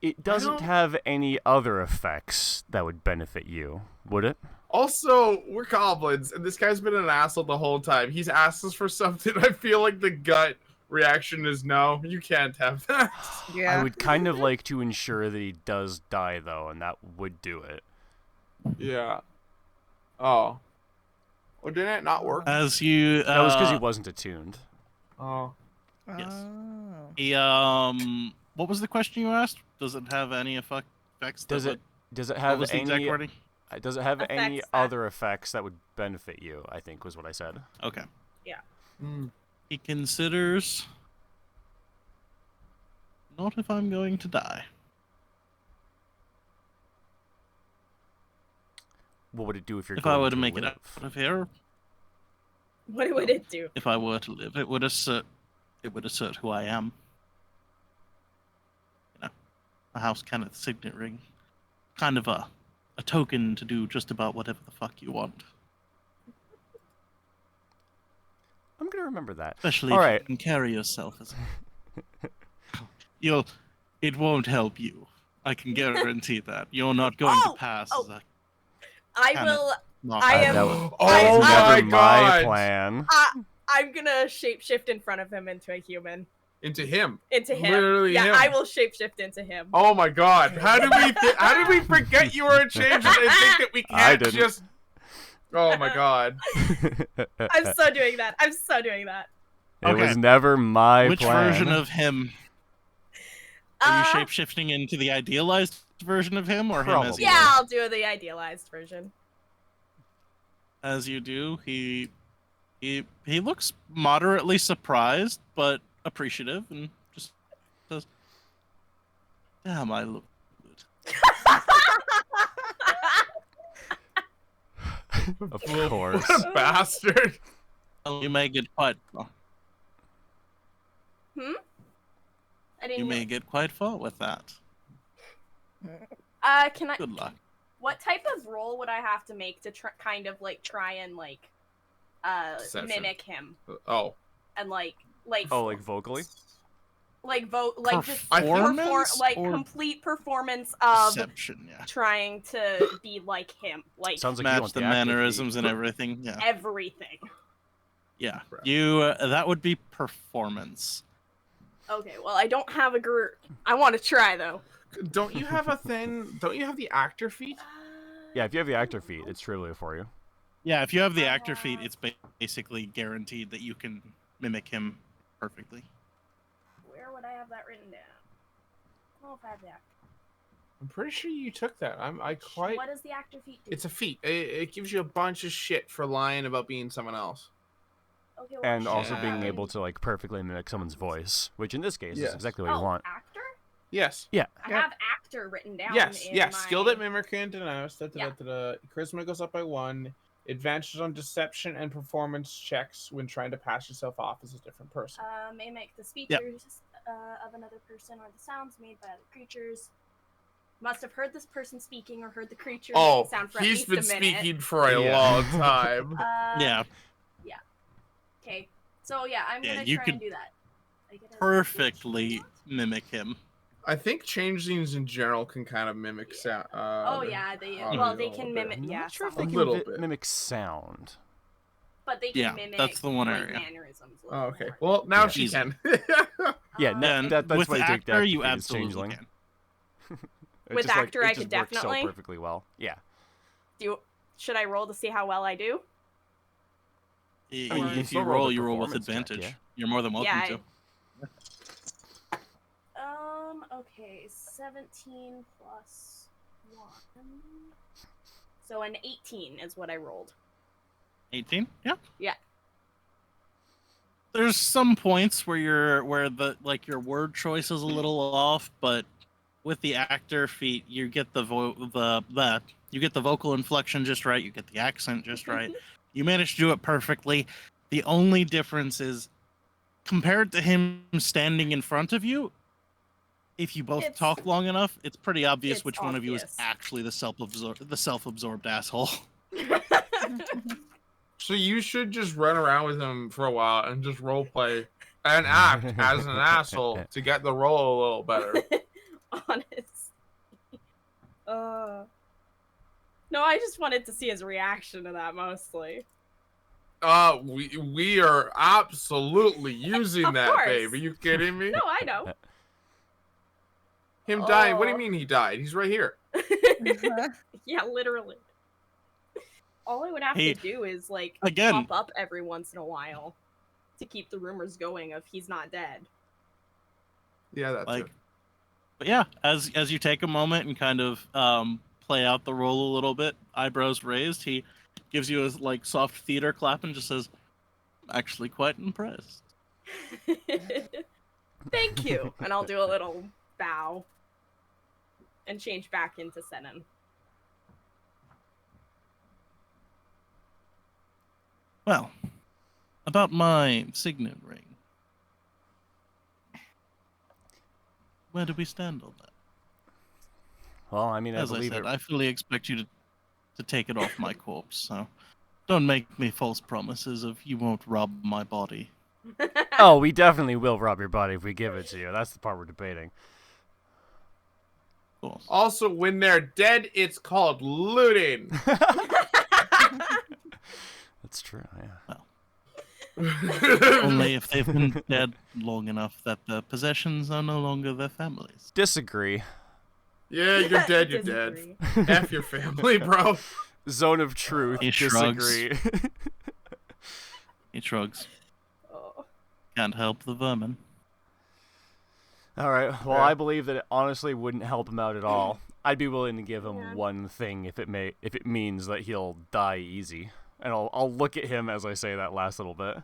It doesn't don't- have any other effects that would benefit you, would it? Also, we're goblins, and this guy's been an asshole the whole time. He's asked us for something. I feel like the gut reaction is no, you can't have that. Yeah. I would kind of like to ensure that he does die, though, and that would do it. Yeah. Oh. Well, didn't it not work? As you, That was because he wasn't attuned. Oh. Yes. Oh. he, what was the question you asked? Does it have any effects? Does that it? Does it What have was the exact any? wording? Does it have any Effects that- other effects that would benefit you? I think was what I said. Okay. Mm. He considers not if I'm going to die. What would it do if you're If going I were to to make live? it out of here, What would it do? if I were to live, it would assert who I am. You know, a House Kenneth signet ring, kind of a token to do just about whatever the fuck you want. I'm gonna remember that. Especially All if right. you can carry yourself as it won't help you. I can guarantee that. You're not going Oh! to pass Oh. as a I Kinda. will. knock. I am- That was Oh never my my god! plan. I'm gonna shapeshift in front of him into a human. Into him. Into him. Literally yeah, him. I will shapeshift into him. Oh my god! How did we forget you were a change and think that we I can't didn't. just? Oh my god! I'm so doing that. I'm so doing that. It was Okay. never my Which plan. version of him? Are you Uh, shapeshifting into the idealized version of him, or him as Probably. he Yeah, is? I'll do the idealized version. As you do, he looks moderately surprised, but appreciative, and just says, "Damn, I look good." Of course. What a bastard! You may get quite I didn't. you may get quite far with that. Can I? Good luck. What type of role would I have to make to kind of like try and like, Deception. mimic him Oh. and like Oh, like vocally? vote like just Performance like or complete performance of deception? Yeah. trying to be like him, like Sounds like you Match want the actor feat. mannerisms and everything. Yeah. everything. Yeah. Right. You that would be performance. Okay, well I don't have a group. I want to try though. Don't you have a thing? Don't you have the actor feat? Yeah, if you have the actor feat, it's trivia for you. Yeah, if you have the actor feat, it's basically guaranteed that you can mimic him perfectly. Where would I have that written down? I don't know if I have the actor. I'm pretty sure you took that. I quite. What does the actor feat do? It's a feat. It gives you a bunch of shit for lying about being someone else. Okay, well, And also being Yeah. able to like perfectly mimic someone's voice, which in this case Yes. is exactly what you want. actor? Yes. Yeah. I Yep. have actor written down. Yes. in Yes. my... Skilled at mimicking and Yeah. Charisma goes up by 1. Advantages on deception and performance checks when trying to pass yourself off as a different person. Mimic the speeches Yep. of another person or the sounds made by other creatures. Must have heard this person speaking or heard the creature Oh, make sound for at he's least been a minute. speaking for a Yeah. long time. Yeah. Okay. So yeah, I'm Yeah, gonna you try could and do that. I get a- Perfectly mimic him. I think changelings in general can kind of mimic sound. Oh yeah, they audio well they a can bit. mimic I'm yeah, not sure if some, they A can little bit. mimic sound. but they can Yeah, mimic that's the one like, area. mannerisms. a Oh, little okay. more. Well, now Yeah. she Easy. can. Yeah, Um, no, And that's with why you take the actor, actor you feat, is absolutely changeling. can. It With just, actor, it I just could works definitely. so perfectly well. Yeah. Should I roll to see how well I do? I mean, you can If still you roll roll, the you roll with performance check, advantage. yeah. You're more than welcome Yeah, to. Okay, 17 plus 1. So an 18 is what I rolled. 18? Yeah. Yeah. There's some points where your word choice is a little off, but with the actor feat, you get the vocal inflection just right, you get the accent just right. You manage to do it perfectly. The only difference is compared to him standing in front of you, if you both It's- talk long enough, it's pretty obvious it's which one of you is obvious. actually the self-absorbed asshole. So you should just run around with him for a while and just role play and act as an asshole to get the role a little better. Honest. No, No, I just wanted to see his reaction to that mostly. We are absolutely using Of that, course. babe. Are you kidding me? No, I know. Him dying? What do you Oh. mean he died? He's right here. Yeah, literally. All I would have Hey, to do is like again. pop up every once in a while to keep the rumors going of he's not dead. Yeah, that's Like, it. but yeah, as you take a moment and kind of play out the role a little bit, eyebrows raised, he gives you a like soft theater clap and just says, "I'm actually quite impressed." Thank you. And I'll do a little bow and change back into Senin. Well, about my signet ring. Where do we stand on that? Well, I mean, As I believe said, it. I fully expect you to take it off my corpse, so don't make me false promises of you won't rob my body. Oh, we definitely will rob your body if we give it to you. That's the part we're debating. Of course. Also, when they're dead, it's called looting. That's true, yeah. Only if they've been dead long enough that the possessions are no longer their families. Disagree. Yeah, you're dead, you're dead. Disagree. F your family, bro. Zone of truth. He shrugs. Disagree. He shrugs. Oh. Can't help the vermin. All right. Well, Yeah. I believe that it honestly wouldn't help him out at all. I'd be willing to give him Yeah. one thing if it means that he'll die easy. And I'll look at him as I say that last little bit.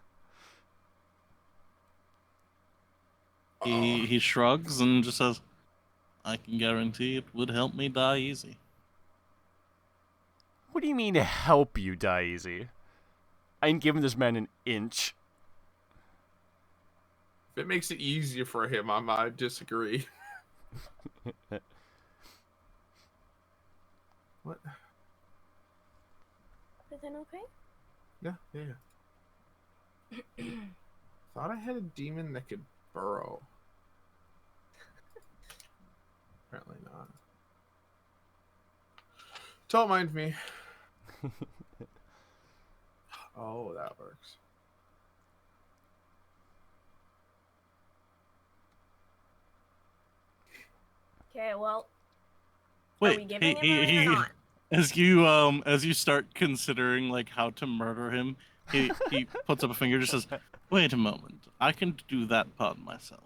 He shrugs and just says, "I can guarantee it would help me die easy." What do you mean help you die easy? I ain't giving this man an inch. If it makes it easier for him, I disagree. What? Everything okay? Yeah. Thought I had a demon that could burrow. Apparently not. Don't mind me. Oh, that works. Okay, well, Wait, are we giving him a ring or not? as you start considering like how to murder him, he puts up a finger and just says, "Wait a moment, I can do that part myself."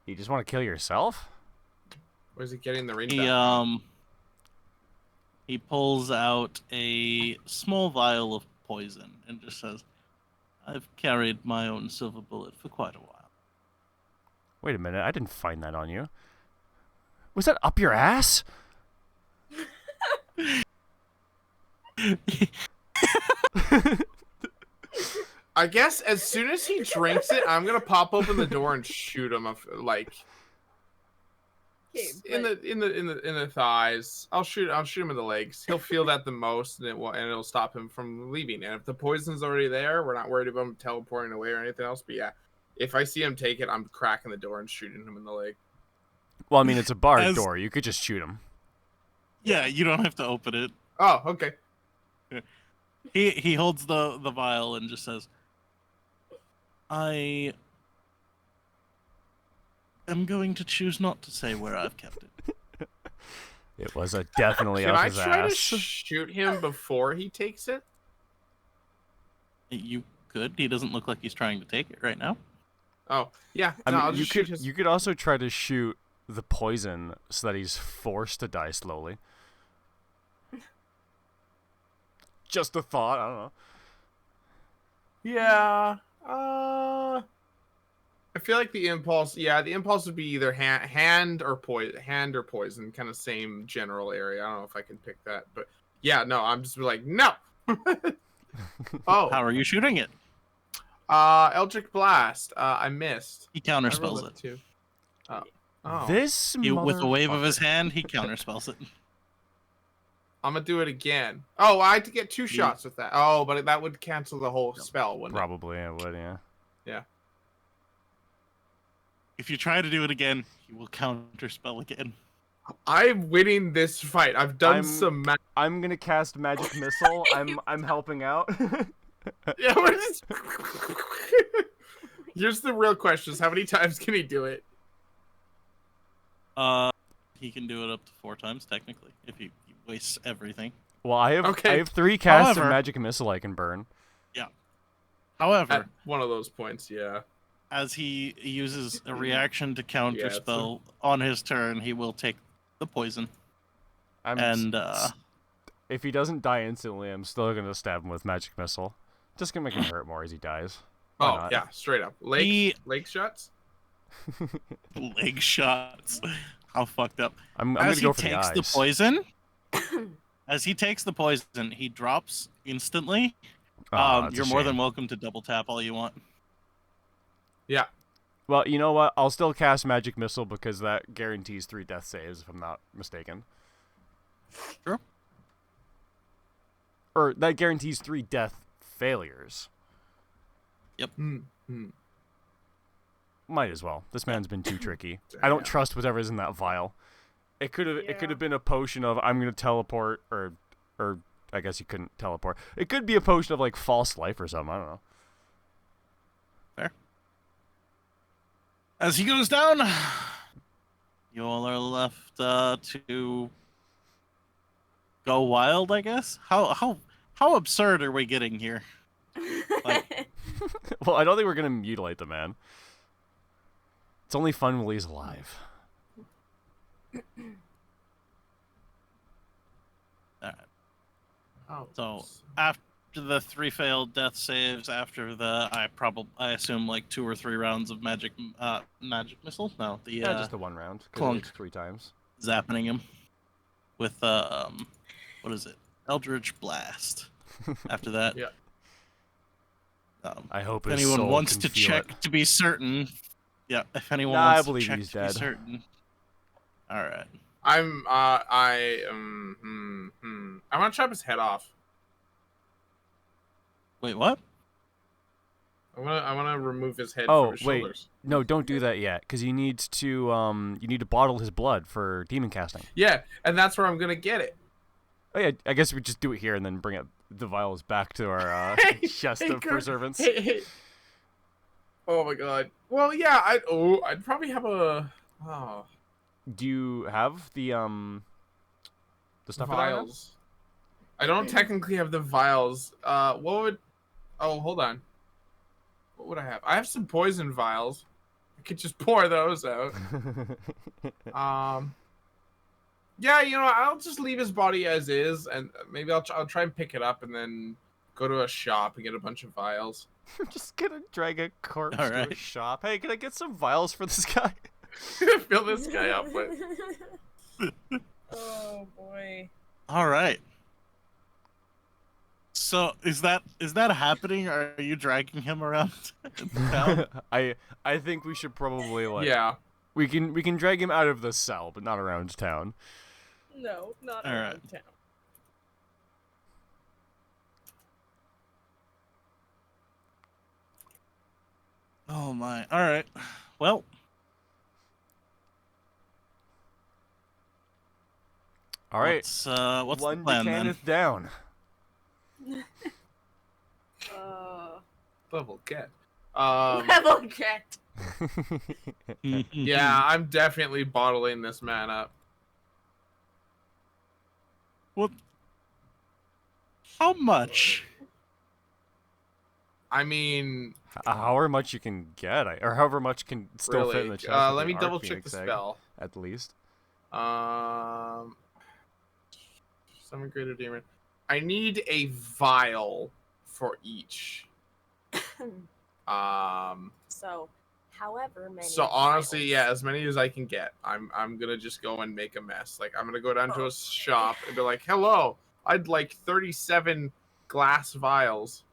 You just want to kill yourself? Where's he getting the ring He back? he pulls out a small vial of poison and just says, "I've carried my own silver bullet for quite a while." Wait a minute, I didn't find that on you. Was that up your ass? I guess as soon as he drinks it, I'm gonna pop open the door and shoot him. Like Okay, in the thighs. I'll shoot him in the legs. He'll feel that the most, and it'll stop him from leaving. And if the poison's already there, we're not worried about him teleporting away or anything else. But yeah, if I see him take it, I'm cracking the door and shooting him in the leg. Well, I mean, it's a barred As- door. You could just shoot him. Yeah, you don't have to open it. Oh, okay. He holds the vial and just says, "I am going to choose not to say where I've kept it." It was definitely Can up I his try ass. to shoot him before he takes it? You could. He doesn't look like he's trying to take it right now. Oh, yeah. I no, mean, I'll you just shoot could his... you could also try to shoot the poison so that he's forced to die slowly. Just a thought. I don't know. Yeah. I feel like the impulse would be either hand or poison, kind of same general area. I don't know if I can pick that, but yeah, no, I'm just like, no. Oh, How are you shooting it? Eldritch Blast. I missed. He I rolled counterspells a it. 2. Oh. This With a wave of his motherfucker. hand, he counterspells it. I'm gonna do it again. Oh, I had to get 2 shots with that. Oh, but that would cancel the whole spell, wouldn't it? Probably, I would, yeah. If you try to do it again, he will counterspell again. I'm winning this fight. I've done some math. I'm gonna cast magic missile. I'm helping out. Yeah, we're just... Here's the real question: is how many times can he do it? He can do it up to 4 times technically if he wastes everything. Well, I Okay. have 3 casts However- of magic missile I can burn. However, At one of those points, yeah. as he uses a reaction to counter Yeah, spell on his turn, he will take the poison. And if he doesn't die instantly, I'm still gonna stab him with magic missile. Just gonna make him hurt more as he dies. Why Oh not? yeah, straight up. Lake shots. leg shots. How fucked up. I'm As gonna go he for the takes eyes. the poison, as he takes the poison, he drops instantly. Aw, that's a You're more than shame. welcome to double tap all you want. Yeah. Well, you know what? I'll still cast magic missile because that guarantees 3 death saves, if I'm not mistaken. Sure. Or that guarantees 3 death failures. Might as well. This man's been too tricky. I don't trust whatever's in that vial. It could have been a potion of I'm gonna teleport, or I guess you couldn't teleport. It could be a potion of like false life or something. I don't know. Fair. As he goes down, you all are left to go wild, I guess. How absurd are we getting here? Like, Well, I don't think we're gonna mutilate the man. It's only fun while he's alive. alright. Oh. So after the 3 failed death saves, after the I assume like 2 or 3 rounds of magic missile. No, the Yeah, just the 1 round. 'Cause clunk. it's 3 times. zapping him with what is it? Eldritch Blast. After that, Yeah. I hope if his anyone soul wants can to feel check it. to be certain, yeah. If anyone Nah, I wants to believe check he's to dead. be certain, all right. I'm I want to chop his head off. Wait, what? I want to remove his head Oh, from his wait. shoulders. No, don't do that yet, because you need to bottle his blood for demon casting. Yeah, and that's where I'm gonna get it. Oh yeah, I guess we just do it here and then bring the vials back to our chest of preservance. Oh my god. Well, yeah. I'd probably have a Do you have the stuff for that now? vials. I don't technically have the vials. What would? Oh, hold on. What would I have? I have some poison vials. I could just pour those out. Yeah, you know, I'll just leave his body as is, and maybe I'll try and pick it up and then go to a shop and get a bunch of vials. We're just gonna drag a corpse to a Alright. shop. Hey, can I get some vials for this guy? Fill this guy up with. Oh boy. All right. So is that happening? Are you dragging him around town? I think we should probably Yeah. we can drag him out of the cell, but not around town. No, not All around right. town. Oh my! All right. Well, All right, what's the one plan then? decanteth down. Level get. Level get. Yeah, I'm definitely bottling this man up. Well, how much? I mean, However much you can get, or however much can still really. fit in the chest. with Let the me double Arc check the Phoenix egg, spell. at least. Summon greater demon. I need a vial for each. So, however many. So honestly, vials. yeah, as many as I can get. I'm gonna just go and make a mess. Like I'm gonna go down to a shop and be like, "Hello, I'd like 37 glass vials."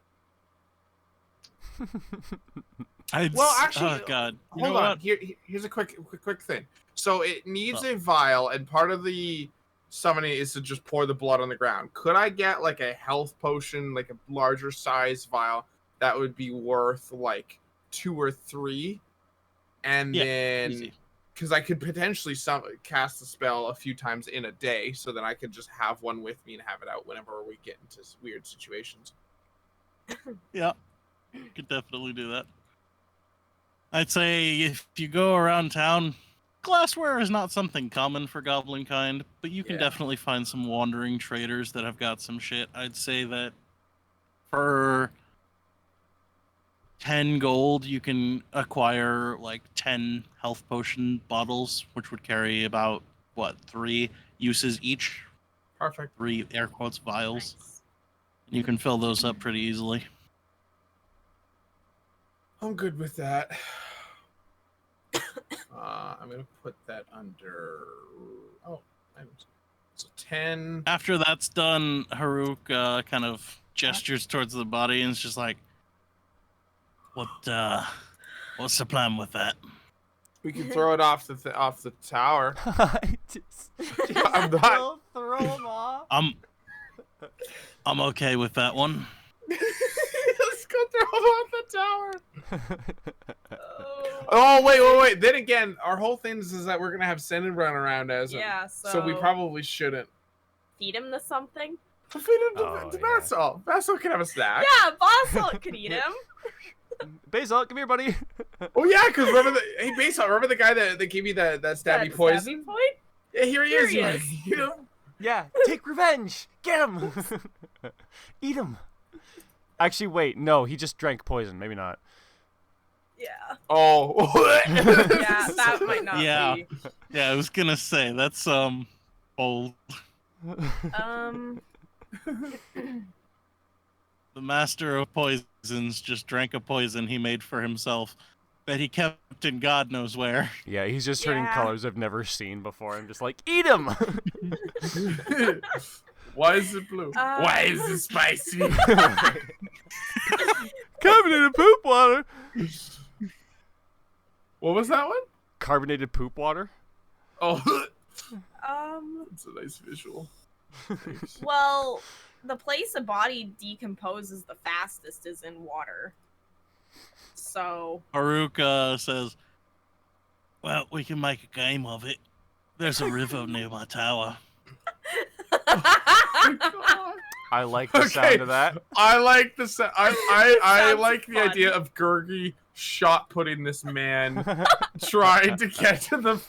Well, actually, oh god, you Hold know on. what? Here's a quick thing. So it needs a vial, and part of the summoning is to just pour the blood on the ground. Could I get like a health potion, like a larger size vial that would be worth like 2 or 3, and Yeah, then easy. because I could potentially cast the spell a few times in a day, so that I could just have one with me and have it out whenever we get into weird situations. Yeah, could definitely do that. I'd say if you go around town, glassware is not something common for goblin kind, but you can Yeah. definitely find some wandering traders that have got some shit. I'd say that for 10 gold, you can acquire like 10 health potion bottles, which would carry about, 3 uses each? Perfect. 3 air quotes vials. Nice. You can fill those up pretty easily. I'm good with that. I'm gonna put that under. Oh, so 10. After that's done, Haruk kind of gestures towards the body and is just like, what's the plan with that? We can throw it off the tower. I'm not. Still throw him off. I'm okay with that one. Let's go throw it off the tower. Oh wait. Then again, our whole thing is that we're gonna have Senen run around as him. Yeah, So we probably shouldn't. feed him to something. Feed him Oh, to yeah. Basil. Basil can have a snack. Yeah, Basil could eat him. Basil, come here, buddy. Oh yeah, because remember Basil, remember the guy that gave you that stabby That poison? stabby point? Yeah, here he Here is. he is. You know? Yeah, take revenge. Get him. Eat him. Actually, wait. No, he just drank poison. Maybe not. Yeah. Oh. Yeah, that might not Yeah. be. Yeah, I was gonna say that's old. The master of poisons just drank a poison he made for himself that he kept in God knows where. Yeah, he's just turning Yeah. colors I've never seen before. I'm just like, eat him. Why is it blue? Why is it spicy? Carbonated poop water. What was that one? Carbonated poop water. Oh, Um. that's a nice visual. Well, the place a body decomposes the fastest is in water. So. Haruk says, well, we can make a game of it. There's a river near my tower. I like the sound of that. I like the I Sounds like the fun. idea of Gurgi shot putting this man trying to get to the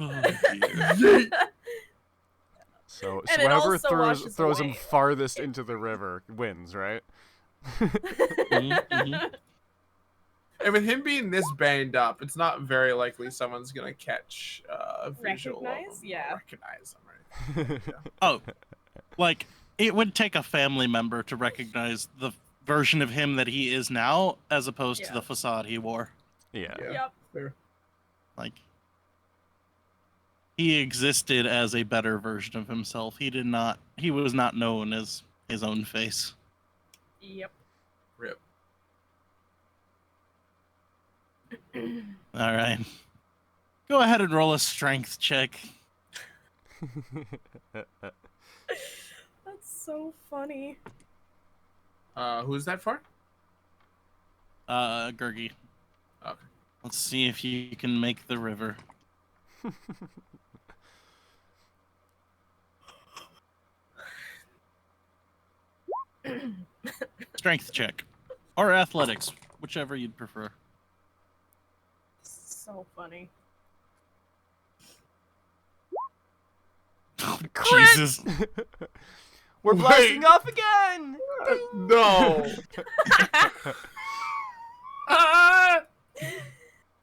Oh, dear. So And it whoever also washes throws him away. farthest into the river wins, right? Mhm. And with him being this banged up, it's not very likely someone's gonna catch a visual Recognize? of him. Yeah. Recognize him, right? Oh, like, it would take a family member to recognize the version of him that he is now, as opposed to Yeah. the facade he wore. Yeah. Yep. Fair. Like, he existed as a better version of himself. He was not known as his own face. Yep. Rip. All right. Go ahead and roll a strength check. That's so funny. Who's that for? Gurgi. Okay. Let's see if you can make the river. Strength check. Or athletics, whichever you'd prefer. So funny. Jesus. We're Wait. blasting off again. No. Ah!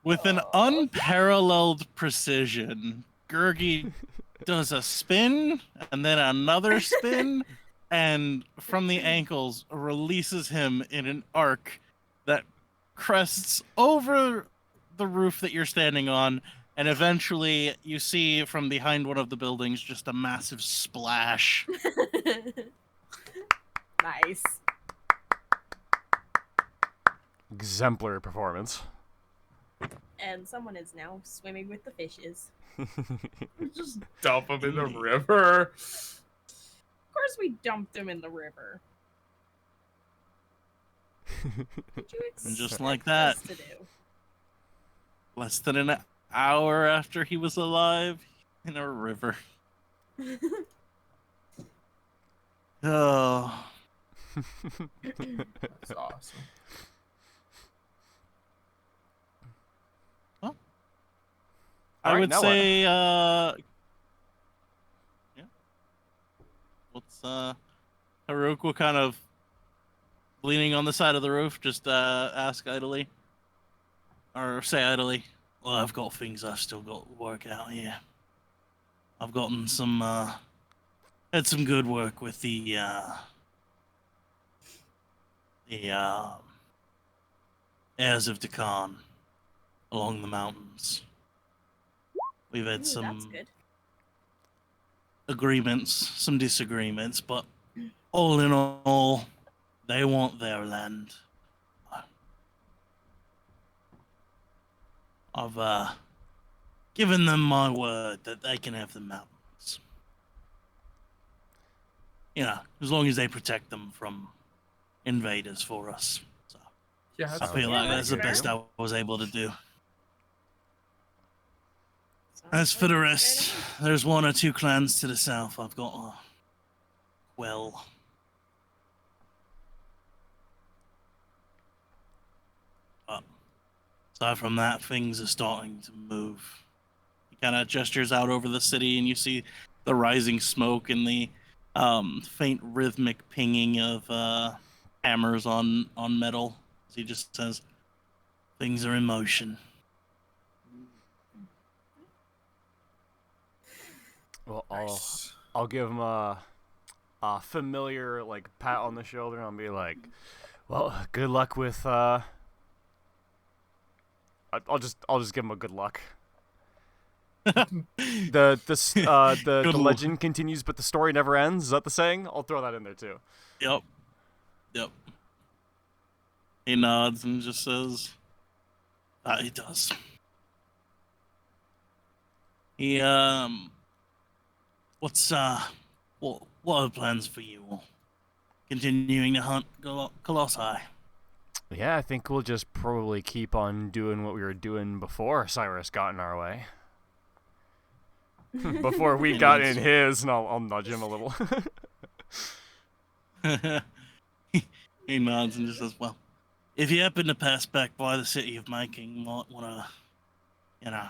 With an unparalleled precision, Gurgi does a spin and then another spin, and from the ankles releases him in an arc that crests over the roof that you're standing on, and eventually you see from behind one of the buildings just a massive splash. Nice. Exemplary performance. And someone is now swimming with the fishes. Just dump him in the river. Of course, we dumped him in the river. What did you And just expect like that. us to do? less than an hour after he was alive in a river. Oh, That's awesome. I Alright, would now what? say, yeah. What's Haruk will kind of leaning on the side of the roof, just ask idly, or say idly, "Well, I've got things I've still got to work out here. I've gotten some, had some good work with the heirs of Deccan along the mountains. We've had Ooh, that's some good. agreements, some disagreements, but all in all, they want their land. I've given them my word that they can have the mountains. You know, as long as they protect them from invaders for us. So Yeah, I that's feel Yeah, like that's the that's best fair. I was able to do. Sounds As for like the fair rest, to me. there's one or two clans to the south I've got well. But aside from that, things are starting to move. He kind of gestures out over the city, and you see the rising smoke and the faint rhythmic pinging of hammers on metal. He just says, "Things are in motion." Well, nice. I'll give him a familiar like pat on the shoulder, and I'll be like, "Well, good luck with." I'll just give him a good luck. The Good luck. legend continues, but the story never ends. Is that the saying? I'll throw that in there too. Yep. Yep. He nods and just says, he does. He, what are plans for you all? Continuing to hunt Colossi? Yeah, I think we'll just probably keep on doing what we were doing before Cyrus got in our way. Before we got in his, and I'll nudge him a little. He nods and just says, well, if you happen to pass back by the city of Making, you might want to, you know,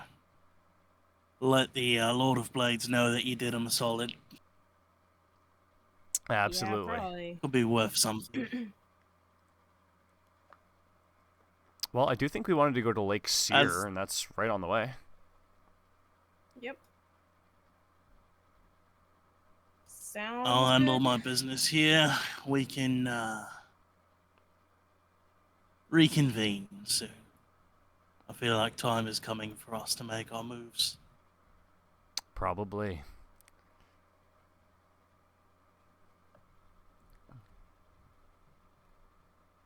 let the Lord of Blades know that you did him a solid. Absolutely. Yeah, probably. Could be worth something. Well, I do think we wanted to go to Lake Sear, As- and that's right on the way. Yep. Sounds I'll handle good. my business here. We can reconvene soon. I feel like time is coming for us to make our moves. Probably.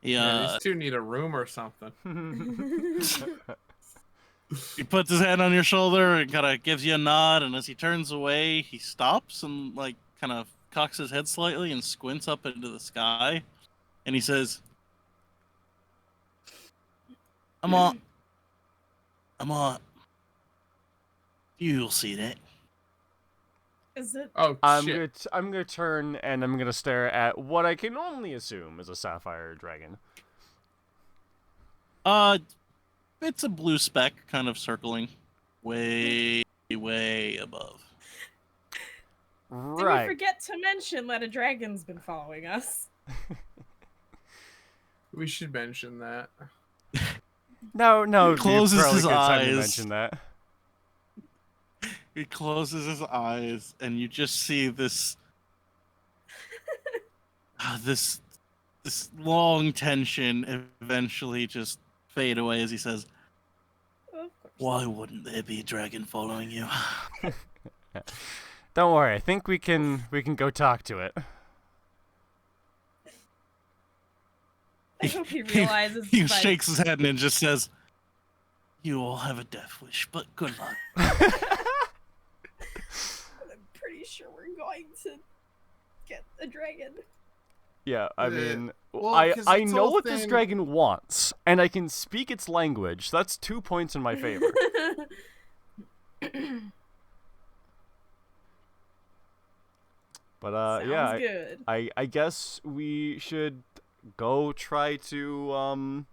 Yeah, these two need a room or something. He puts his hand on your shoulder and kind of gives you a nod, and as he turns away, he stops and like kind of cocks his head slightly and squints up into the sky, and he says, I'm on. You'll see that. Is it? Oh I'm shit! gonna turn and I'm gonna stare at what I can only assume is a sapphire dragon. It's a blue speck kind of circling way above. Did we Right. forget to mention that a dragon's been following us? We should mention that. No, He closes probably his good time to eyes. mention that. He closes his eyes, and you just see this this long tension eventually just fade away as he says, Of course. "Why wouldn't there be a dragon following you?" Don't worry, I think we can go talk to it. I hope he realizes. He like, shakes his head and just says, "You all have a death wish, but good luck." I'm pretty sure we're going to get a dragon. Yeah, I mean, well, I 'cause I its know whole what this thing- dragon wants, and I can speak its language. That's 2 points in my favor. But Sounds yeah, good. I guess we should go try to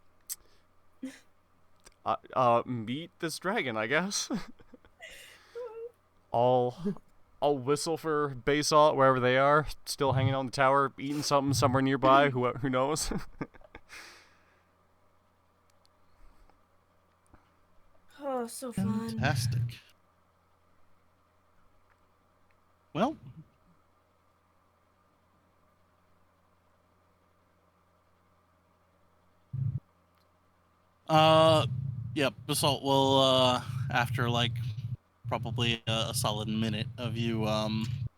meet this dragon, I guess. I'll whistle for Basalt wherever they are, still hanging out in the tower, eating something somewhere nearby. Who knows? Oh, so fun. Fantastic. Well, yeah, Basalt will, after like probably a solid minute of you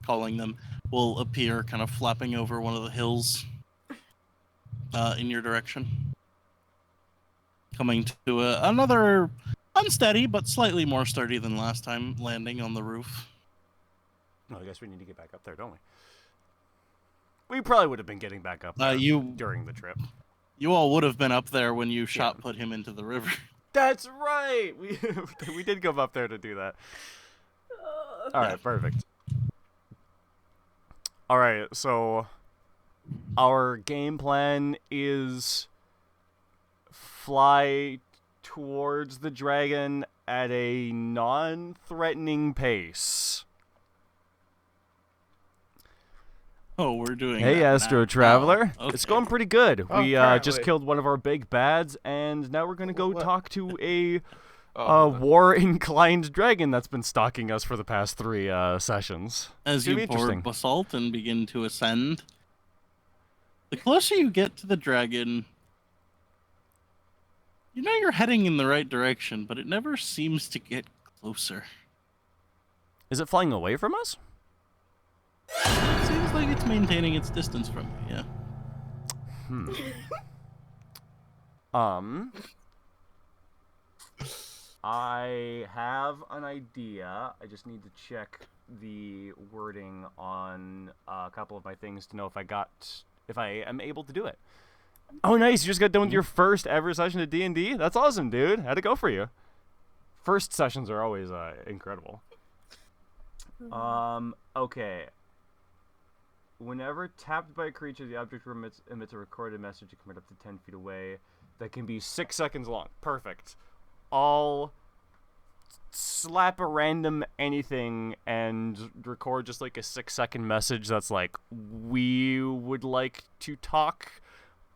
calling them, will appear kind of flapping over one of the hills in your direction, coming to another unsteady but slightly more sturdy than last time landing on the roof. Oh, I guess we need to get back up there, don't we? We probably would have been getting back up there during the trip. You all would have been up there when you shot put him into the river. That's right. We did go up there to do that. All right, perfect. All right, so our game plan is fly towards the dragon at a non-threatening pace. Oh, we're doing Hey, that Astro now. Traveler. Oh, okay. It's going pretty good. Oh, We just apparently. killed one of our big bads, and now we're going to go What? talk to a Oh, war-inclined dragon that's been stalking us for the past 3 sessions. As It's gonna you be interesting. board basalt and begin to ascend, the closer you get to the dragon, you know you're heading in the right direction, but it never seems to get closer. Is it flying away from us? It seems like it's maintaining its distance from you, yeah. I have an idea. I just need to check the wording on a couple of my things to know if I am able to do it. Oh, nice! You just got done with your first ever session of D&D. That's awesome, dude. How'd it go for you? First sessions are always incredible. Okay. Whenever tapped by a creature, the object emits a recorded message that can be up to 10 feet away. That can be 6 seconds long. Perfect. I'll slap a random anything and record just like a 6-second message that's like, we would like to talk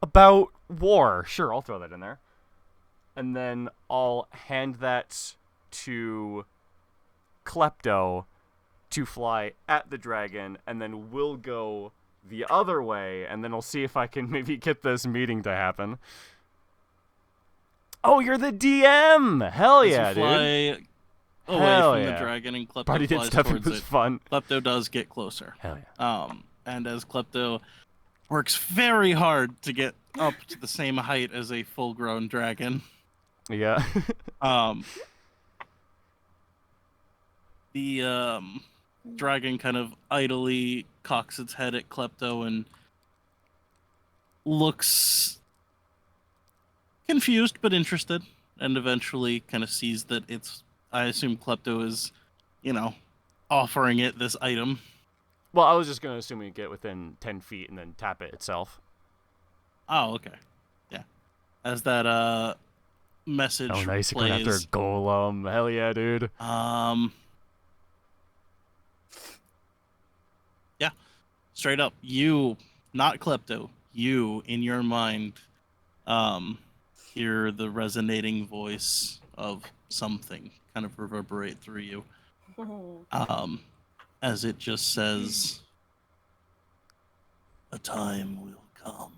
about war. Sure, I'll throw that in there. And then I'll hand that to Klepto to fly at the dragon, and then we'll go the other way, and then I'll see if I can maybe get this meeting to happen. Oh, you're the DM! Hell As yeah, you fly dude. away Hell from yeah. the dragon and Klepto Party did flies stuff, it towards was fun. Klepto does get closer. Hell yeah. And as Klepto works very hard to get up to the same height as a full-grown dragon, Yeah. the dragon kind of idly cocks its head at Klepto and looks confused but interested, and eventually kind of sees that I assume Klepto is, offering it this item. Well, I was just going to assume we get within 10 feet and then tap it itself. Oh, okay. Yeah. As that message Oh, nice. You're plays, going after a golem. Hell yeah, dude. Yeah. Straight up, you, not Klepto, you in your mind hear the resonating voice of something kind of reverberate through you. As it just says, a time will come.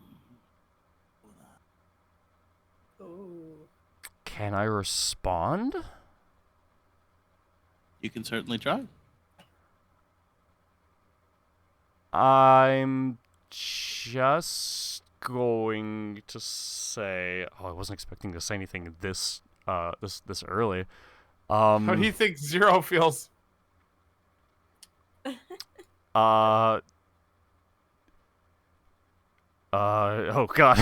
Can I respond? You can certainly try. I'm just going to say... Oh, I wasn't expecting to say anything this early. How do you think Zero feels? Oh God.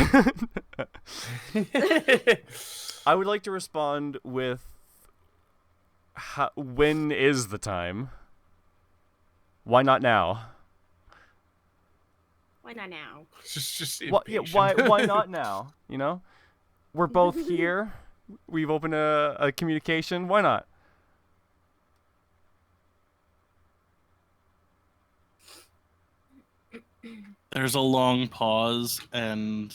I would like to respond with, when is the time? Why not now? Why not now? Just Yeah, impatient. why not now? You know, we're both here. We've opened a communication. Why not? There's a long pause, and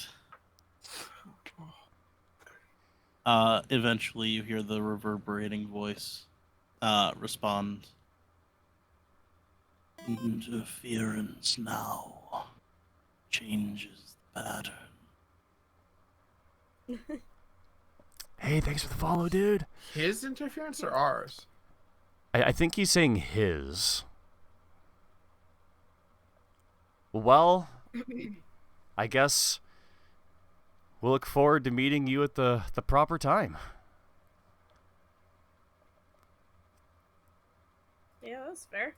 eventually you hear the reverberating voice respond. Interference now changes the pattern. Hey, thanks for the follow, dude. His interference or ours? I think he's saying his. Well, I guess we'll look forward to meeting you at the proper time. Yeah, that's fair.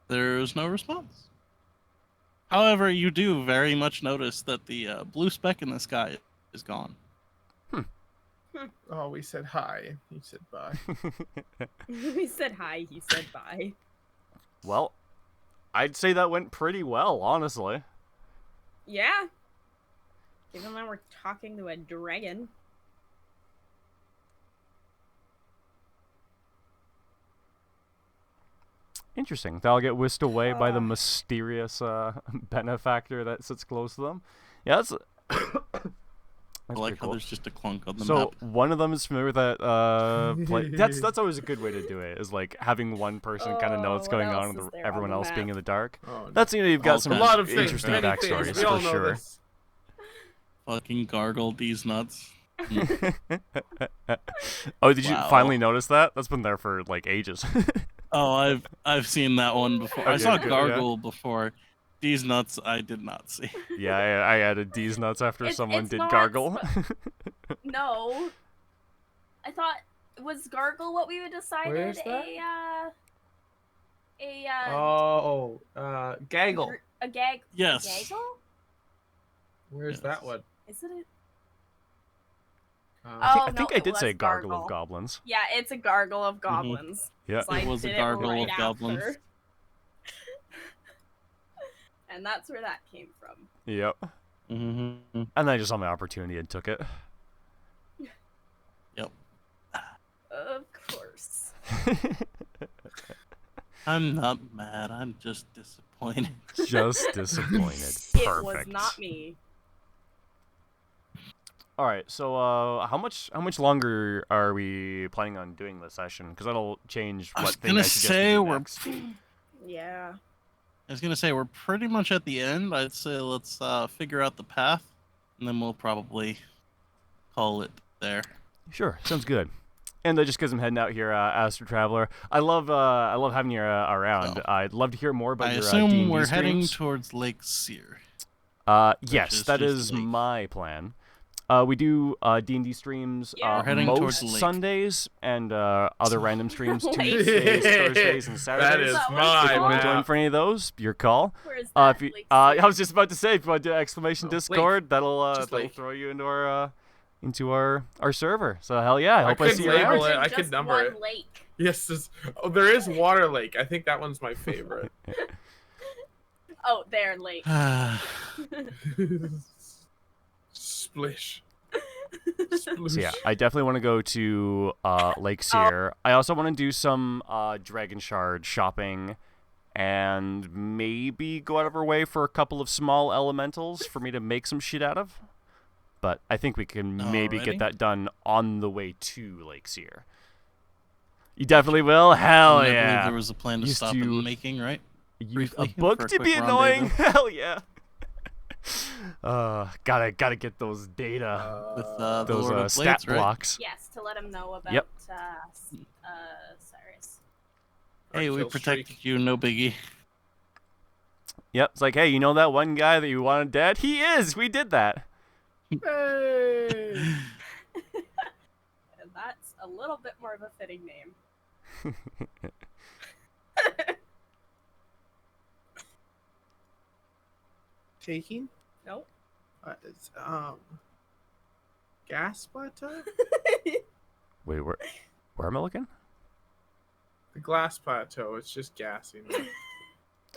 There's no response. However, you do very much notice that the blue speck in the sky is gone. Oh, we said hi. He said bye. We said hi, he said bye. Well, I'd say that went pretty well, honestly. Yeah. Given that we're talking to a dragon. Interesting. They'll get whisked away by the mysterious benefactor that sits close to them. Yeah, that's I like how there's just a clunk on the so map. one of them is familiar with that that's always a good way to do it, is like having one person kind of know what's what going else on is with there everyone on the else being map? in the dark. Oh, no. That's, you know, you've got All some a lot of things. interesting Many backstories things. We all for know sure. this. Fucking gargle these nuts. Oh, did you Wow. finally notice that? That's been there for like ages. Oh, I've seen that one before. I Okay, saw good, gargle before. These nuts I did not see. Yeah, I added D's nuts after someone It's did not gargle. No. I thought, was gargle what we would decided? Where's that? Gaggle. A gag. Yes. Gaggle? Where's Yes. that one? Is it a... I think no, I it did say was gargle of goblins. Yeah, it's a gargle of goblins. Yeah. So I It was a did gargle right of goblins. after. And that's where that came from. Yep. Mm-hmm. And then I just saw my opportunity and took it. Yep. Of course. I'm not mad. I'm just disappointed. Just disappointed. It Perfect. was not me. All right. So, how much longer are we planning on doing this session? Because that'll change I what was thing gonna I suggest we say do we're. next. Yeah. I was gonna say we're pretty much at the end. I'd say let's figure out the path, and then we'll probably call it there. Sure, sounds good. And just because I'm heading out here, Astro Traveler, I love having you around. So, I'd love to hear more about I your assume D&D we're heading streams. towards Lake Sear. Yes, is that just is lake. my plan. We do D&D streams Yeah. We're heading most towards lake. Sundays and other random streams Lake. Tuesdays, Thursdays, and Saturdays. That is That was my If you want to join map. for any of those, your call. Where is that? If you, Lake I City? was just about to say, if you want to do exclamation Oh, Discord, that'll Just that'll lake. throw you into our server. So hell yeah, I hope I could see you label around. More it. than I could just number one it. lake. Yes. There is Water Lake. I think that one's my favorite. Oh, there, lake. Splish. So yeah, I definitely want to go to Lake Sear. I also want to do some Dragon Shard shopping, and maybe go out of our way for a couple of small elementals for me to make some shit out of. But I think we can maybe Alrighty. get that done on the way to Lake Sear. You definitely will? Hell I believe yeah. there was a plan to Used stop to- in making, right? Use a briefly book for a to be quick annoying? rendezvous. Hell yeah. Gotta get those data, With the those Lord of stat Blades, right? blocks. Yes, to let him know about Yep. Cyrus. Hey, we Kill protected streak. you, no biggie. Yep, it's like, hey, you know that one guy that you wanted dead? He is! We did that. Hey. And that's a little bit more of a fitting name. taking? Nope. It's, gas plateau? Wait, where am I looking? The glass plateau. It's just gassing.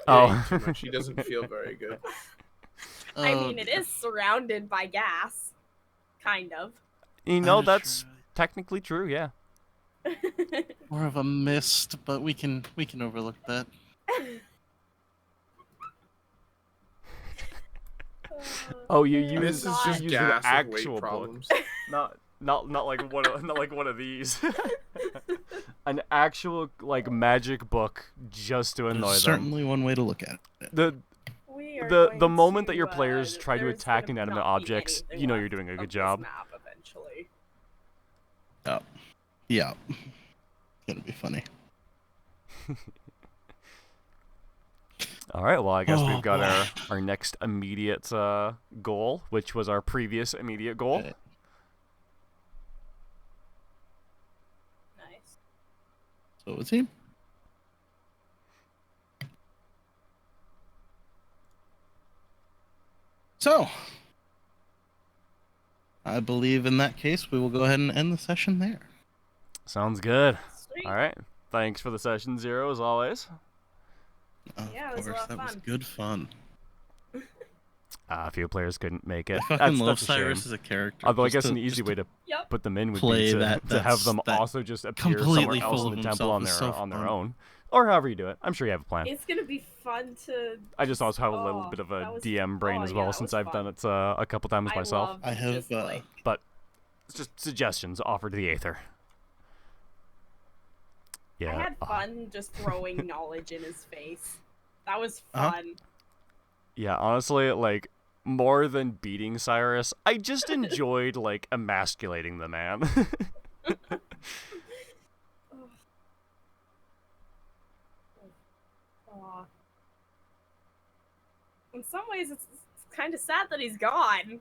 Oh. Too much. He doesn't feel very good. I Oh, mean, it is surrounded by gas. Kind of. You know, Kinda that's true. technically true, yeah. More of a mist, but we can overlook that. Oh, you It's use, This is just use gas an with weight actual book. problems. Not like one of these. An actual like magic book just to annoy There's them. certainly one way to look at it. We are The going moment to, that your players try to there's attack gonna inanimate not be objects, anything you know you're left doing a of good this job. map eventually. Yeah. It's gonna be funny. All right, well I guess Oh, we've got boy. our next immediate goal, which was our previous immediate goal. Right. Nice. So it's him. So, I believe in that case we will go ahead and end the session there. Sounds good. Sweet. All right, thanks for the session, Zero, as always. Of Yeah, it was a course, lot of that was fun. good fun. A few players couldn't make it. I fucking love that's a shame. Cyrus as a character. Although I just guess to- an easy just to way to Yep. put them in would play be that- to have them that also just appear completely somewhere else full in of the temple himself is so on their fun. own, or however you do it. I'm sure you have a plan. It's gonna be fun to. I just also have a little oh, bit of that a was- DM brain oh, as yeah, well that since was I've done fun. it a couple times I myself. loved I have, just, like, But it's just suggestions offered to the Aether. Yeah. I had fun just throwing knowledge in his face. That was Uh-huh. fun. Yeah, honestly, like more than beating Cyrus, I just enjoyed like emasculating the man. Aw. In some ways, it's kind of sad that he's gone.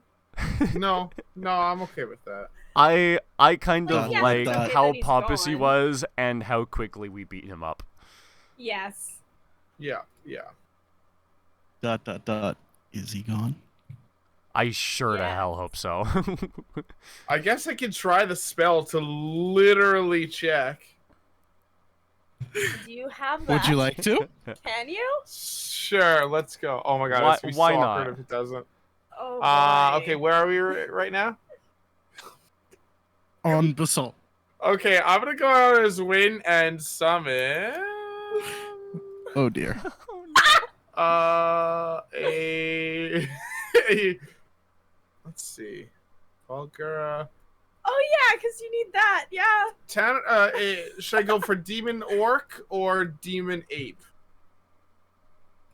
No, I'm okay with that. I kind of Yeah, like it's okay how that he's pompous he gone. was and how quickly we beat him up. Yes. Yeah. ... Is he gone? I sure to Yeah. hell hope so. I guess I could try the spell to literally check. Do you have that? Would you like to? Can you? Sure, let's go. Oh my god, Why- it's gonna be why so not? awkward if it doesn't. Oh. Boy. Okay, where are we right now? On basalt. Okay, I'm gonna go out as Win and summon. Oh dear. A let's see, Volgara. Oh yeah, because you need that. Yeah. Should I go for Demon Orc or Demon Ape?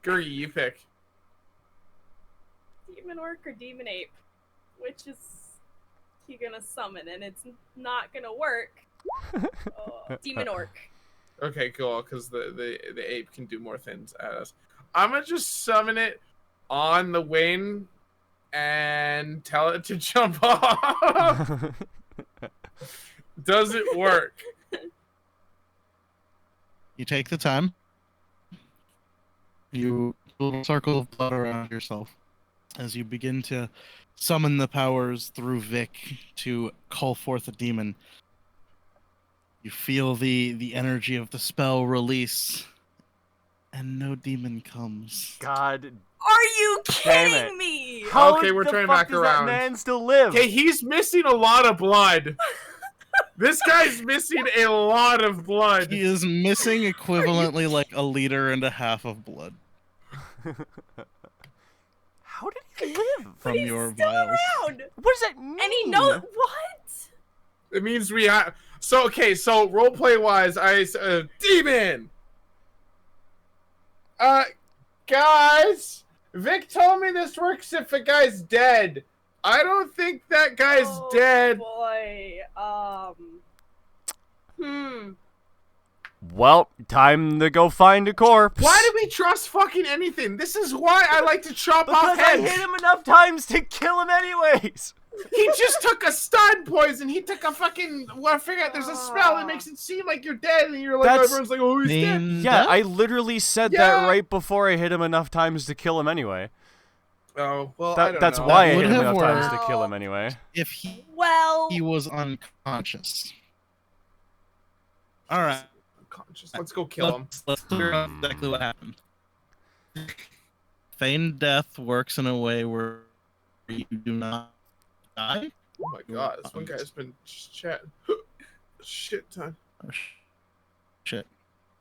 Gurgi, you pick. Demon Orc or Demon Ape? Which is he gonna summon? And it's not gonna work. Demon Orc. Okay, cool, because the ape can do more things at us. I'm gonna just summon it on the wing and tell it to jump off. Does it work? You take the time. You do a little circle of blood around yourself as you begin to summon the powers through Vic to call forth a demon. You feel the energy of the spell release, and no demon comes. God Are you Damn kidding it. me? How Okay, we're the turning fuck back does around. that man still live? Okay, he's missing a lot of blood. This guy's missing a lot of blood. He is missing equivalently like 1.5 liters of blood How did he live? from He's your still vials. around. What does that mean? And he knows what? It means we have. So okay, so roleplay wise, demon. Guys, Vic told me this works if a guy's dead. I don't think that guy's Oh, dead. Boy. Well, time to go find a corpse. Why do we trust fucking anything? This is why I like to chop Because off I heads. hit him enough times to kill him anyways. He just took a stun poison. He took a fucking. Well, I figure out there's a spell that makes it seem like you're dead, and you're like, That's- everyone's like, oh, he's dead. Named Yeah, death? I literally said Yeah. that right before I hit him enough times to kill him anyway. Oh well, I don't That's know. why I Would hit him have enough times to worked. kill him anyway. If he Well, was unconscious. All right. Unconscious. Let's go kill him. Let's figure out exactly what happened. Feigned death works in a way where you do not die. Oh my god, this one guy's been just chatting. Shit ton. Oh, shit.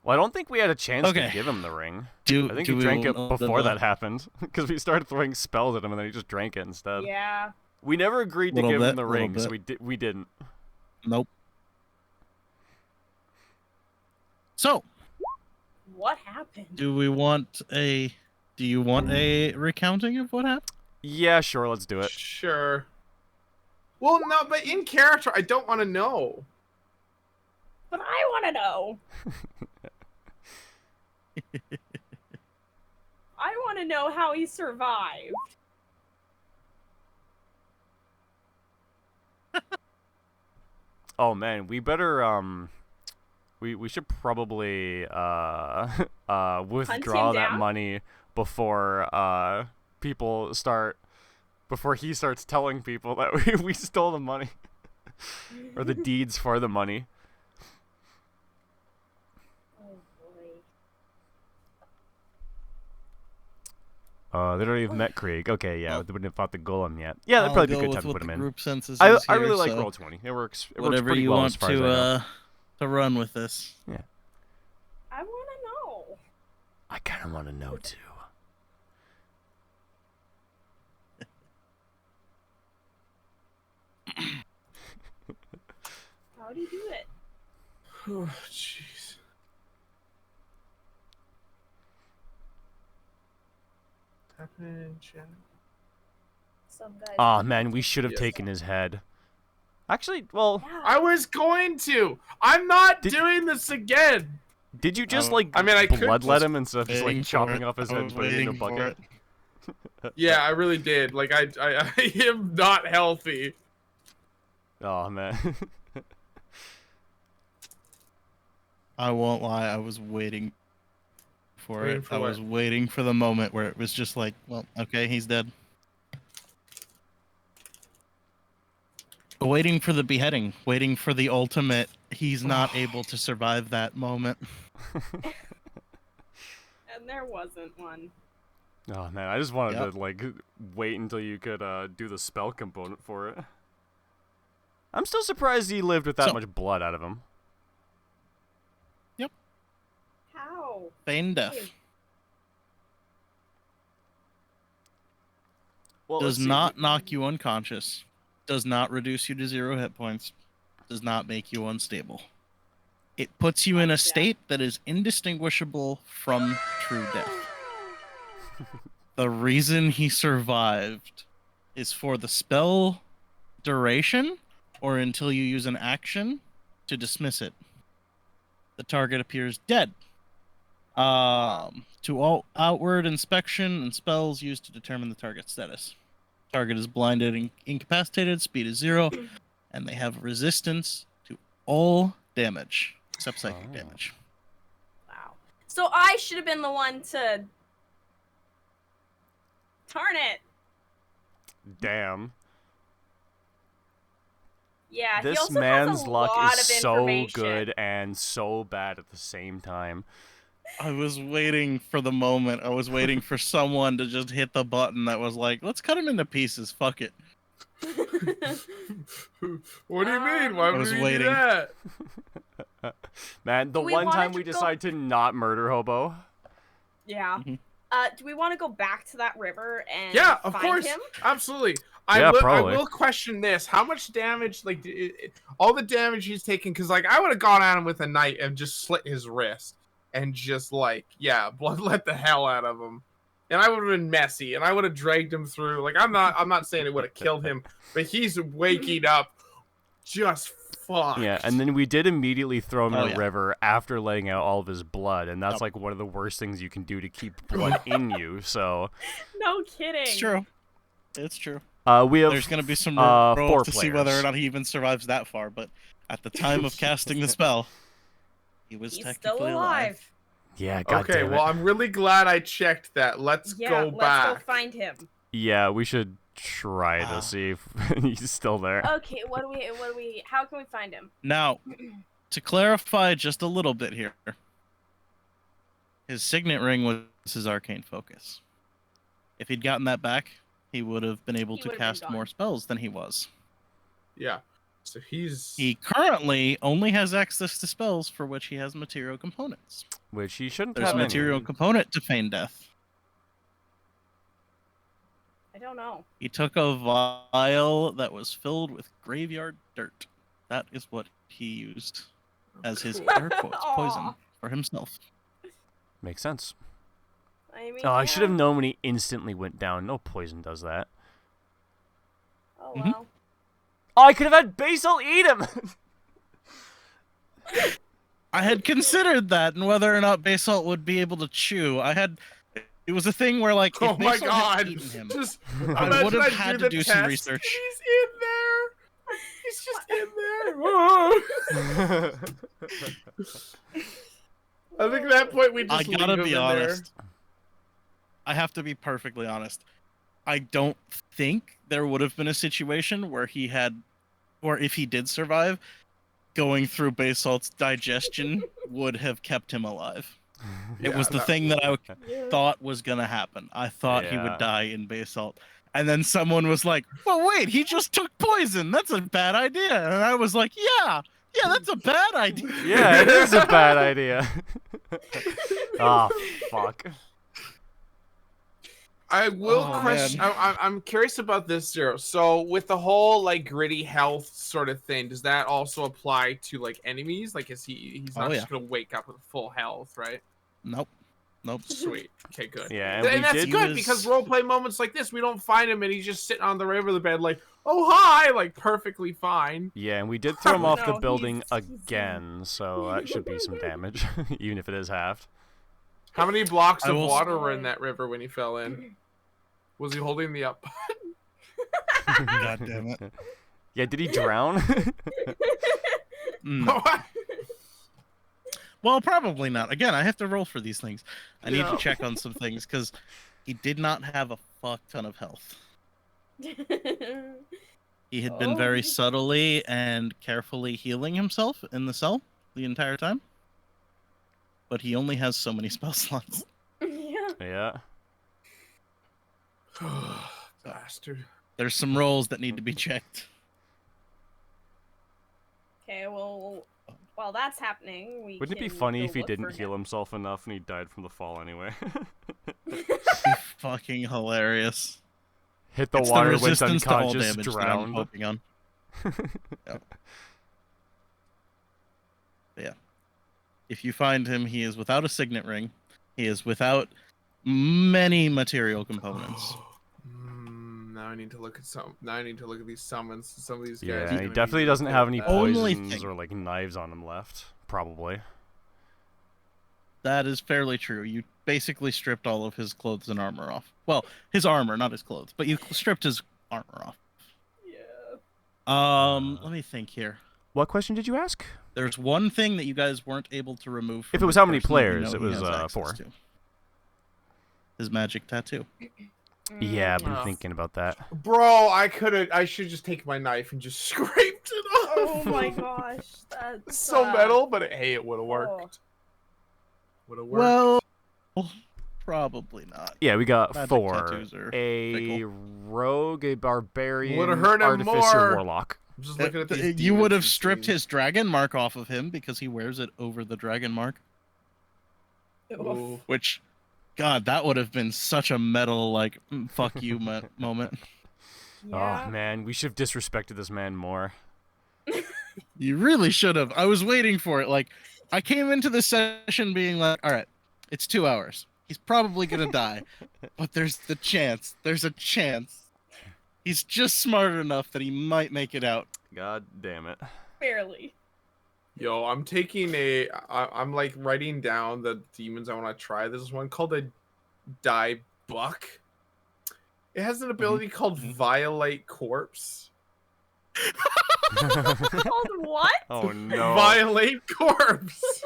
Well, I don't think we had a chance Okay. to give him the ring. Do I think do he we drank it know before that happened, because we started throwing spells at him and then he just drank it instead. Yeah. We never agreed to Little give him bit, the little ring, so bit. we didn't. Nope. So, What happened? do you want a recounting of what happened? Yeah, sure, let's do it. Sure. Well, no, but in character, I don't want to know. But I want to know. I want to know how he survived. Oh man, we better we should probably withdraw that down? money before before he starts telling people that we stole the money or the deeds for the money. Oh boy. They don't even met Krieg. Okay, yeah, they wouldn't have fought the golem yet. Yeah, that'd I'll probably be a go good with time to what put him the in. group census I is really here, like so Roll20. It works whatever pretty you well want as far as I know. to run with this. Yeah. I want to know. I kind of want to know too. How'd he do it? Oh, jeez. Happening, chat. Some guys. Oh man, we should have Yes. taken his head. Actually, well, Yeah. I was going to. I'm not Did- doing this again. did you just Oh, like I mean, I could bloodlet just him instead of just Waiting like for chopping it. off his I head was and putting it in a waiting for bucket? it. Yeah, I really did. Like, I am not healthy. Oh man. I won't lie, I was waiting for Waiting it. for I what? was waiting for the moment where it was just like, well, okay, he's dead. Waiting for the beheading, waiting for the ultimate, he's not able to survive that moment. And there wasn't one. Oh man, I just wanted Yep. to like wait until you could do the spell component for it. I'm still surprised he lived with that So- much blood out of him. How? Feigned death. Hey, Well, Does let's see, not knock you unconscious. Does not reduce you to 0 hit points. Does not make you unstable. It puts you in a state that is indistinguishable from true death. The reason he survived is for the spell duration or until you use an action to dismiss it. The target appears dead. To all outward inspection and spells used to determine the target status. Target is blinded and incapacitated, speed is 0, and they have resistance to all damage, except psychic Oh. damage. wow. So I should have been the one to. Darn it. Damn. Yeah, he This also man's has a luck lot is of so information. good and so bad at the same time. I was waiting for the moment. I was waiting for someone to just hit the button that was like, let's cut him into pieces. Fuck it. What do you mean? Why I would was we do waiting. that? Man, the We one wanted time to we go- decided to not murder Hobo. Yeah. Mhm. Do we want to go back to that river and Yeah, of find course. him? Absolutely. Yeah, I probably. will question this. How much damage, like, all the damage he's taken? Because, like, I would have gone at him with a knife and just slit his wrist. And just, like, yeah, bloodlet the hell out of him. And I would have been messy. And I would have dragged him through. Like, I'm not saying it would have killed him. But he's waking up just fucked. Yeah, and then we did immediately throw him Oh, in a yeah. river after letting out all of his blood, and that's Yep. like one of the worst things you can do to keep blood in you. So, No kidding. It's true. It's true. we have There's going to be some 4 rolls to see whether or players. not he even survives that far. But at the time of casting the spell, he was He's technically still alive. Yeah, god Okay, damn it. well, I'm really glad I checked that. Let's Yeah, go let's back. go find him. Yeah, we should try to see if he's still there. Okay, what do we? How can we find him? Now, to clarify just a little bit here, his signet ring was his arcane focus. If he'd gotten that back, he would have been able He to would have been cast gone. more spells than he was. Yeah. So He currently only has access to spells for which he has material components. Which he shouldn't There's have a any. material component to feign death. I don't know. He took a vial that was filled with graveyard dirt. That is what he used as his air quotes poison Aw. for himself. Makes sense. I mean, Oh, I should have yeah. known when he instantly went down. No poison does that. Oh Mhm. well. Oh, I could have had Basil eat him! I had considered that and whether or not Basalt would be able to chew. It was a thing where like if Oh my Basalt had god! eaten him, Just I imagine would have I had do to the do some test, research. He's in there. He's just in there. Whoa. I think at that point we I just gotta leave be him in honest. I have to be perfectly honest. I don't think there would have been a situation where he had, or if he did survive, going through Basalt's digestion would have kept him alive. It Yeah, was the that- thing that I thought was gonna happen. I thought he Yeah. would die in Basalt. And then someone was like, well, wait, he just took poison. That's a bad idea. And I was like, yeah, that's a bad idea. Yeah, it is a bad idea. Oh, fuck. I will Oh, question. man. I'm curious about this, Zero. So with the whole like gritty health sort of thing, does that also apply to like enemies? Like, is he's not Oh, just gonna wake up with full health, right? Nope. Sweet. Okay, good. Yeah, And, and we that's did good because roleplay moments like this, we don't find him and he's just sitting on the river of the bed like, oh hi, like perfectly fine. Yeah, and we did throw him off the No, building he's- again, so that should be some damage, even if it is halved. How many blocks I of will- water were in that river when he fell in? Was he holding the up? God damn it. Yeah, did he drown? No. Well, probably not. Again, I have to roll for these things. I need Yeah. to check on some things because he did not have a fuck ton of health. He had been very Oh. subtly and carefully healing himself in the cell the entire time. But he only has so many spell slots. Yeah. Yeah. Bastard. There's some rolls that need to be checked. Okay, well, while that's happening, we Wouldn't it be can funny go if he look didn't for heal him. himself enough and he died from the fall anyway? It'd be fucking hilarious. Hit the It's water, the went resistance to all unconscious, damage that I'm drowned. hoping on. But yeah. If you find him, he is without a signet ring. He is without many material components. Now I need to look at some. Now I need to look at these summons. Some of these guys. are Yeah, gonna he be definitely doesn't okay have with any that. Only poisons thing- or like knives on him left. Probably. That is fairly true. You basically stripped all of his clothes and armor off. Well, his armor, not his clothes, but you stripped his armor off. Yeah. Let me think here. What question did you ask? There's one thing that you guys weren't able to remove. If from it was the how many person that you players, know it he was, has access 4. to. His magic tattoo. Yeah, I've been Yeah. thinking about that. Bro, I should just take my knife and just scraped it off. Oh my gosh, that's So metal, but hey, it would have worked. Would have worked. Well, probably not. Yeah, we got Magic 4. tattoos are A fickle. rogue, a barbarian, Would've hurt him artificer, more. warlock. I'm just looking at these You demons would have and stripped seeing- his dragon mark off of him because he wears it over the dragon mark. Ooh. Which, God, that would have been such a metal, like, fuck you moment. Yeah. Oh man, we should have disrespected this man more. You really should have. I was waiting for it. Like, I came into the session being like, all right, it's 2 hours. He's probably going to die. But there's the chance. There's a chance. He's just smart enough that he might make it out. God damn it. Barely. Yo, I'm taking I'm like writing down the demons I want to try. There's one called a Die Buck. It has an ability called Violate Corpse. Called what? Oh no. Violate Corpse.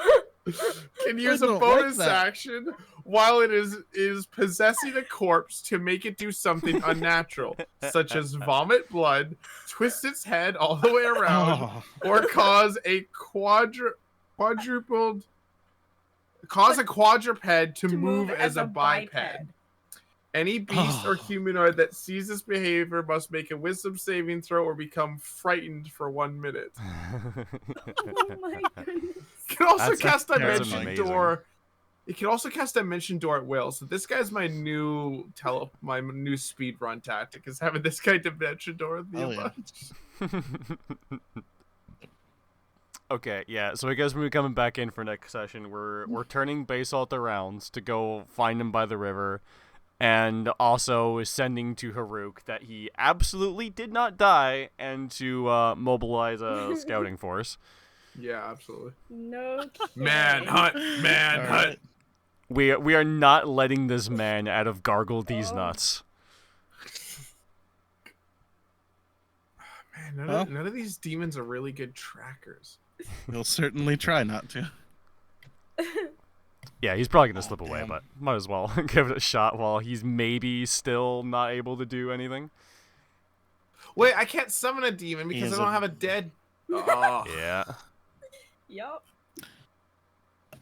can use I a don't bonus like that. action while it is possessing a corpse to make it do something unnatural, such as vomit blood, twist its head all the way around, Oh, or cause a quadrupled cause a quadruped to move as a biped. Any beast or Oh. humanoid that sees this behavior must make a wisdom saving throw or become frightened for 1 minute. Oh my goodness. You can also That's cast terrifying. Dimension Amazing. Door. You can also cast Dimension Door at will. So this guy's my new speed run tactic is having this guy Dimension Door the Oh, yeah. bunch. Okay, yeah. So I guess when we're coming back in for next session, we're turning Basalt around to go find him by the river, and also sending to Haruk that he absolutely did not die, and to mobilize a scouting force. Yeah, absolutely. No kidding. Manhunt. All right. We are not letting this man out of Gargle these Oh. nuts. Man, Well. none of these demons are really good trackers. We'll certainly try not to. Yeah, he's probably gonna slip away, damn. but might as well give it a shot while he's maybe still not able to do anything. Wait, I can't summon a demon He because is I don't a- have a dead. Oh. Yeah. Yup.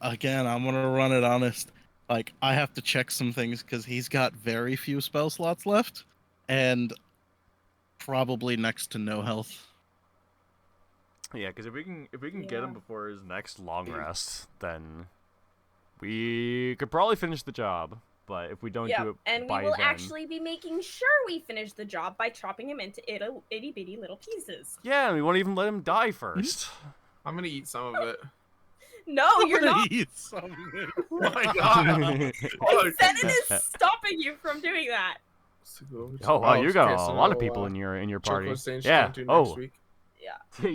Again, I'm gonna run it honest. Like, I have to check some things because he's got very few spell slots left, and probably next to no health. Yeah, because if we can get him Yeah. before his next long rest, then we could probably finish the job. But if we don't Yep. do it And we by will then, actually be making sure we finish the job by chopping him into itty bitty little pieces. yeah, we won't even let him die first. I'm gonna eat some of it. No, you're not. Oh my god. Senate is stopping you from doing that. Oh wow, you got okay, a so lot of we'll, people in your party. Choco Stage Yeah. can't do Oh, next week.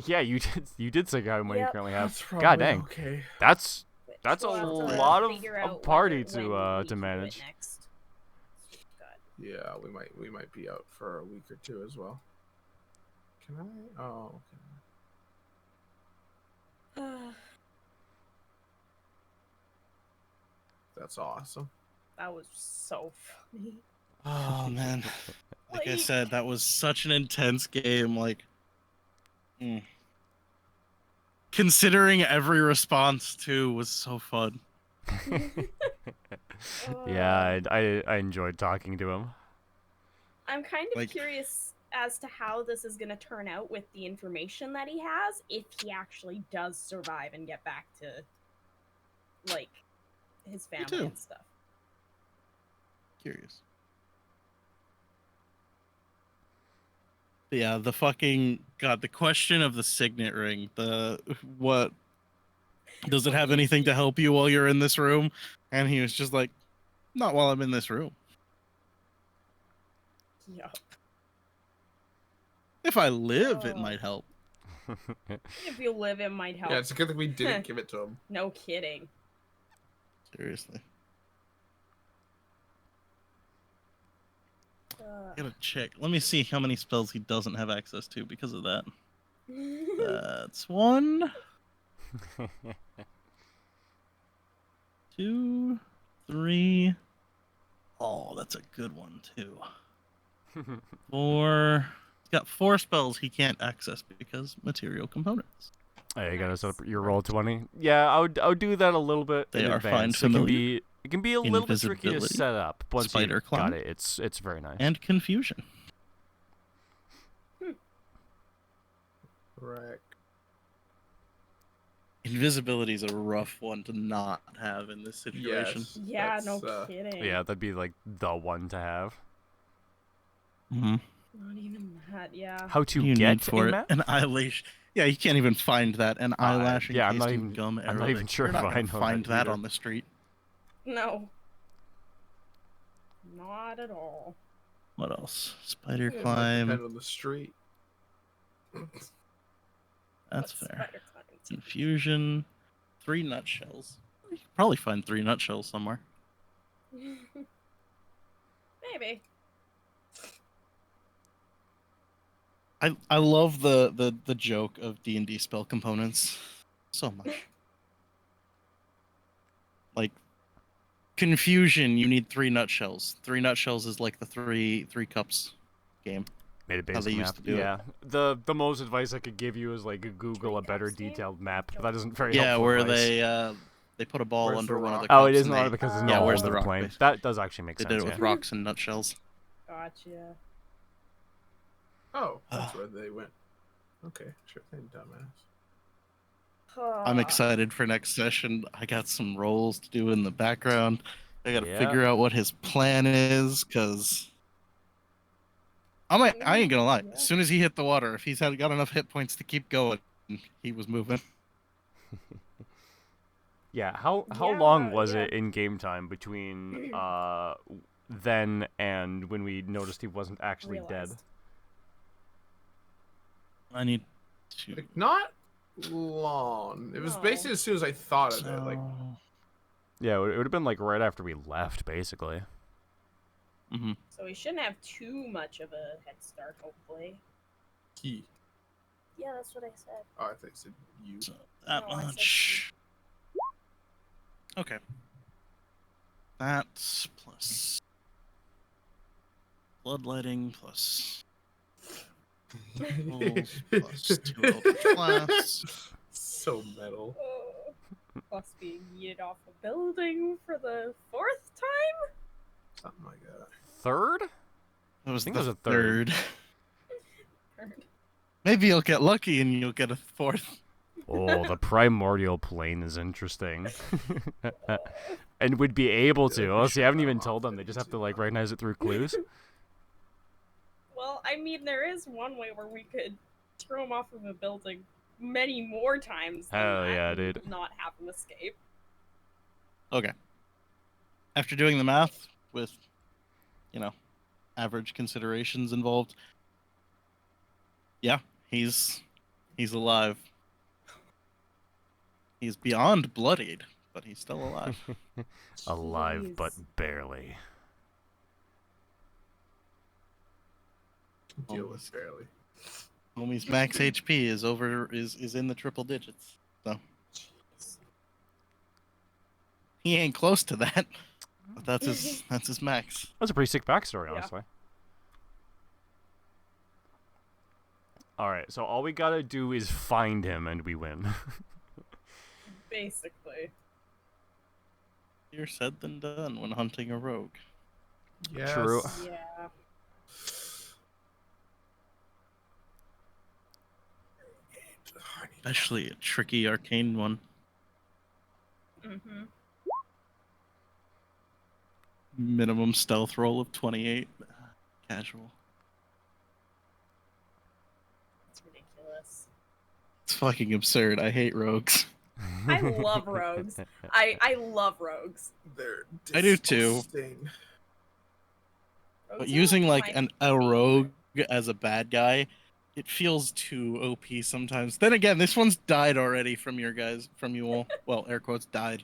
yeah. You did say how many you Yep. currently have. That's God probably dang, okay. that's a We'll have to lot of figure a out party when we to need do it manage. next. God. Yeah, we might be out for a week or two as well. Can I? Oh, okay. That's awesome. That was so funny. Oh man, like I Like- said, that was such an intense game. Like, considering every response too was so fun. Yeah, I enjoyed talking to him. I'm kind of Like- curious as to how this is going to turn out with the information that he has, if he actually does survive and get back to, like, his family too. and stuff. Curious. But yeah, the fucking god, the question of the signet ring, what does it have anything to help you while you're in this room? And he was just like, not while I'm in this room. Yup. If I live, it Oh. might help. If you live, it might help. Yeah, it's a good thing we didn't give it to him. No kidding. Seriously. Uh, Gotta check. Let me see how many spells he doesn't have access to because of that. That's 1, 2, 3. Oh, that's a good one too. 4. He's got 4 spells he can't access because material components. Hey, you gotta set up Nice. your roll 20. Yeah, I would do that a little bit They in are fine advance. It can be a little bit tricky to Invisibility, set up. Once spider you climb, got it, it's very nice. and confusion. Correct. Invisibility is a rough one to not have in this situation. Yes. yeah, no that's, kidding. Yeah, that'd be like the one to have. Mm-hmm. Not even that, yeah. How to You get need for a it map? an eyelash. Yeah, you can't even find that. An eyelash yeah, I'm encased not in even- gum I'm not Arabic. even sure You're not if I gonna know that find that either. on the street. No. Not at all. What else? Spider It might climb. depend on the street. That's What's fair. spider climbing? Confusion. 3 nutshells. You can probably find 3 nutshells somewhere. Maybe. I love the joke of D&D spell components so much. like confusion, you need 3 nutshells. 3 nutshells is like the three cups game. Made a How they basic used map. to do it. Yeah. The most advice I could give you is like Google a better detailed map, but that isn't very Yeah, helpful where advice. they put a ball Where's under the one of the rock? cups. Oh, it is and not they- because it's yeah, not where's all the over rock? plane. Basically. That does actually make They sense. did it with yeah. rocks and nutshells. Gotcha. Oh, that's where they went. Okay, sure thing, dumbass. I'm excited for next session. I got some rolls to do in the background. I got to Yeah. figure out what his plan is, because I ain't gonna lie. As soon as he hit the water, if he's got enough hit points to keep going, he was moving. Yeah, how Yeah, long was yeah. it in game time between then and when we noticed he wasn't actually dead? Realized. I need to. Like, not long. It was No. basically as soon as I thought of it. Like, Yeah, it would have been like right after we left, basically. Mm-hmm. So we shouldn't have too much of a head start, hopefully. key. Yeah, that's what I said. Oh, I think I said you. So that No, I said much. Okay. That's plus bloodletting plus rolls plus 2 eldritch blasts. So metal. Plus being yeeted off a building for the 4th time? Something like that. Third? It was think the it was a third. Maybe you'll get lucky and you'll get a 4th. Oh, the primordial plane is interesting. And would be able to. Oh, see, I haven't even told them. They just have to like recognize it through clues. Well, I mean, there is one way where we could throw him off of a building many more times than Hell that yeah, and dude. not have him escape. Okay. After doing the math with, average considerations involved, yeah, he's alive. He's beyond bloodied, but he's still alive. Alive, but Jeez. barely. Deal Oh, with barely. Homie's max HP is in the triple digits. So he ain't close to that. But that's his max. That's a pretty sick backstory, Yeah. honestly. Alright, so all we gotta do is find him and we win. Basically. Easier said than done when hunting a rogue. Yes. True. Yeah. Especially a tricky arcane one. Mm-hmm. Minimum stealth roll of 28. Casual. It's ridiculous. It's fucking absurd. I hate rogues. I love rogues. I love rogues. They're I do too. disgusting. Rogues But are using my like a favorite. rogue as a bad guy, it feels too OP sometimes. Then again, this one's died already from you all. Well, air quotes died.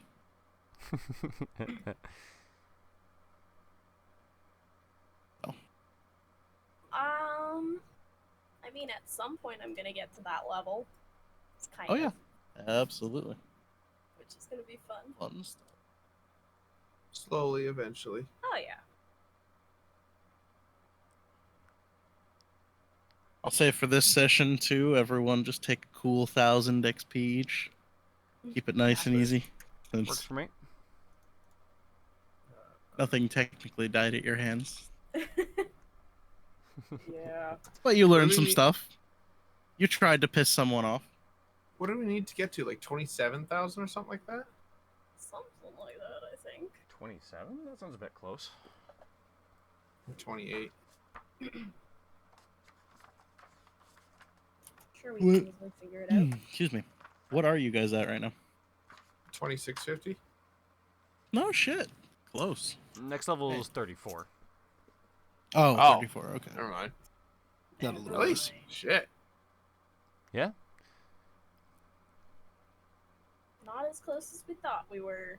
I mean, at some point I'm gonna get to that level. It's kind Oh of, yeah, absolutely. which is gonna be fun. Fun stuff. Slowly, eventually. Oh yeah. I'll say for this session too, everyone just take a cool 1,000 XP each. Keep it nice and easy. Works Since for me. nothing technically died at your hands. Yeah. But you learned Really? some stuff. You tried to piss someone off. What do we need to get to? Like 27,000 or something like that? Something like that, I think. 27? That sounds a bit close. Or 28. Sure, we What? can easily figure it out. Excuse me. What are you guys at right now? 2650? No shit. Close. Next level is 34. Oh, Oh. 34. Okay. Never mind. Got a little Really? easy. Shit. Yeah? Not as close as we thought we were.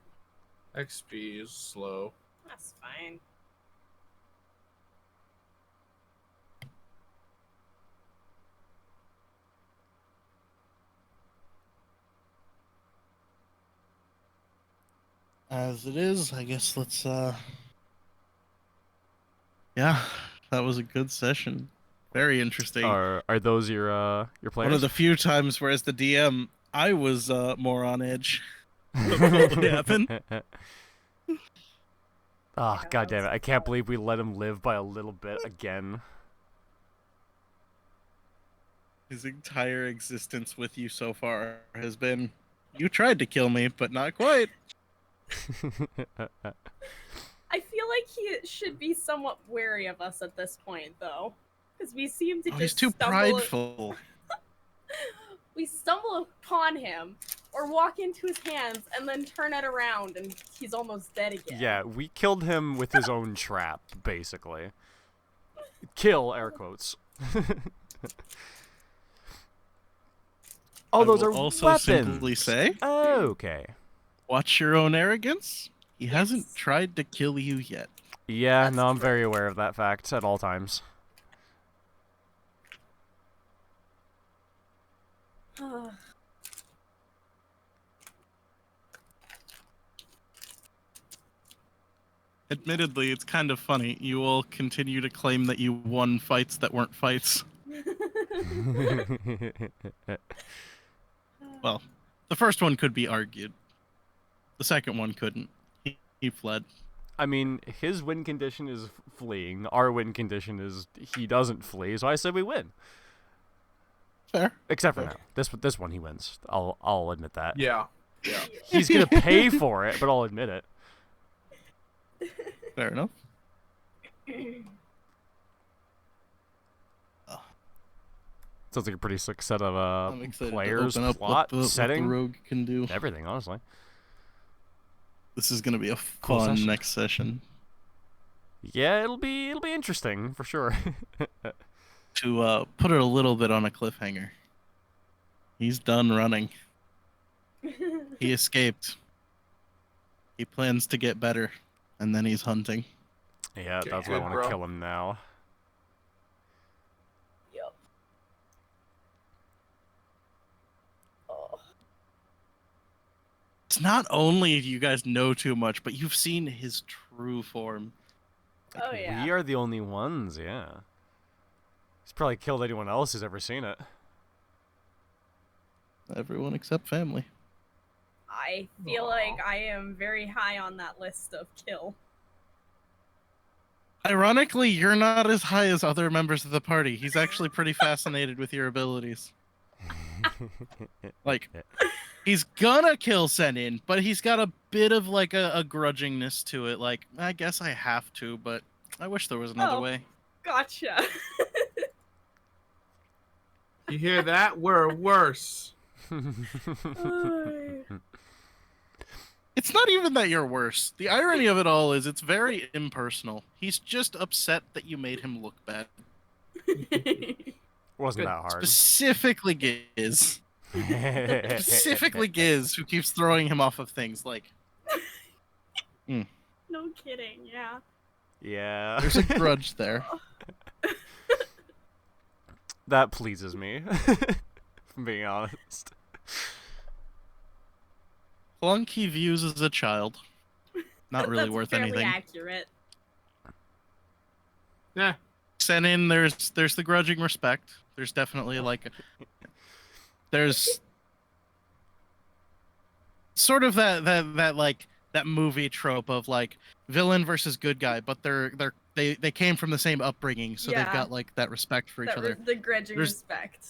XP is slow. That's fine. as it is, I guess let's yeah, that was a good session. Very interesting. Are those your players? One of the few times where as the DM I was more on edge. What would happen? Oh, god damn it. I can't believe we let him live by a little bit again. His entire existence with you so far has been, you tried to kill me, but not quite. I feel like he should be somewhat wary of us at this point, though, because we seem to Oh, just he's too prideful. We stumble upon him, or walk into his hands, and then turn it around, and he's almost dead again. Yeah, we killed him with his own trap, basically. Kill, air quotes. Oh, those are also weapons. simply say, okay. Watch your own arrogance. He hasn't tried to kill you yet. Yeah, That's no, I'm true. very aware of that fact at all times. Admittedly, it's kind of funny. You all continue to claim that you won fights that weren't fights. Well, the first one could be argued. The second one couldn't. He fled. I mean, his win condition is fleeing. Our win condition is he doesn't flee, so I say we win. Fair. Except for now. This one he wins. I'll admit that. Yeah. He's gonna pay for it, but I'll admit it. Fair enough. Sounds like a pretty slick set of I'm excited players, to open up plot, what the setting, rogue can do. everything. Honestly, This is gonna be a Cool fun session. next session. yeah, it'll be interesting for sure. To put it a little bit on a cliffhanger. He's done running. He escaped. He plans to get better, and then he's hunting. Yeah, Okay, that's why I good, want bro. to kill him now. Yep. Oh. It's not only do you guys know too much, but you've seen his true form. Oh, yeah. We are the only ones, yeah. He's probably killed anyone else who's ever seen it. Everyone except family. I feel like I am very high on that list of kill. Ironically, you're not as high as other members of the party. He's actually pretty fascinated with your abilities. Like, he's gonna kill Senin, but he's got a bit of like a grudgingness to it. Like, I guess I have to, but I wish there was another Oh. way. Gotcha. You hear that? We're worse. It's not even that you're worse. The irony of it all is it's very impersonal. He's just upset that you made him look bad. Wasn't Good. that hard. Specifically Giz. Specifically Giz, who keeps throwing him off of things like, No kidding, yeah. Yeah. there's a grudge there. That pleases me. If I'm being honest. Flunk he views as a child. Not really That's worth fairly anything. accurate. Yeah. Senin, there's the grudging respect. There's definitely like there's sort of that like that movie trope of like villain versus good guy, but they came from the same upbringing, so they've Yeah. got like that respect for each That other. the grudging There's- respect.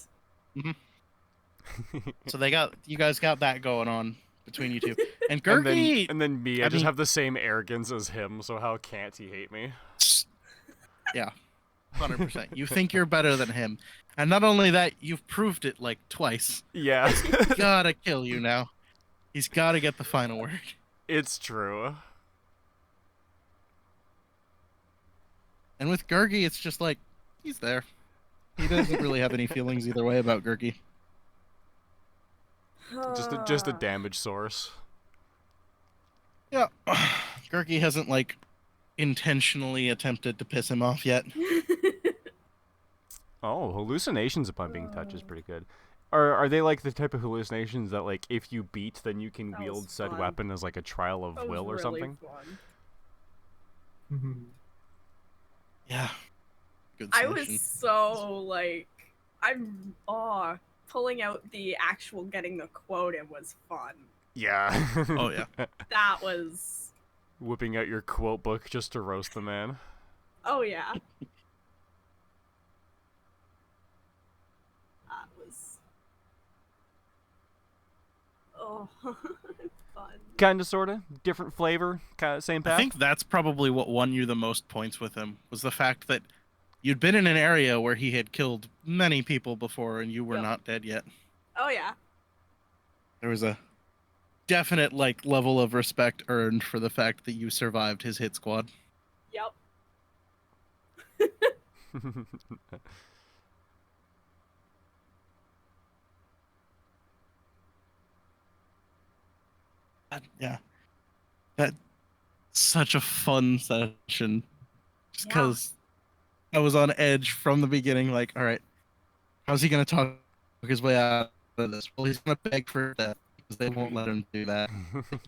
So you guys got that going on between you two. And And Gurgi, then me, I I just mean- have the same arrogance as him, so how can't he hate me? yeah, 100%. You think you're better than him, and not only that, you've proved it like twice. Yeah. Gotta kill you now. He's gotta get the final word. It's true. And with Gurgi, it's just like he's there. He doesn't really have any feelings either way about Gurgi. Just a damage source. Yeah, Gurgi hasn't like intentionally attempted to piss him off yet. Oh, hallucinations upon being touched is pretty good. Are they like the type of hallucinations that like if you beat, then you can That wield was said fun. weapon as like a trial of That was will or really something? fun. Yeah. Good I session. was so like, pulling out the actual getting the quota was fun. Yeah. Oh, yeah. That was, Whipping out your quote book just to roast the man. oh yeah. That was, oh, fun. Kind of, sort of, different flavor, kind of same path. I think that's probably what won you the most points with him, was the fact that you'd been in an area where he had killed many people before and you were Yep. not dead yet. Oh yeah. There was a definite like level of respect earned for the fact that you survived his hit squad. Yep. Yeah. That's such a fun session. Just Yeah. because I was on edge from the beginning, like, all right, how's he going to talk his way out of this? Well, he's going to beg for death because they won't let him do that.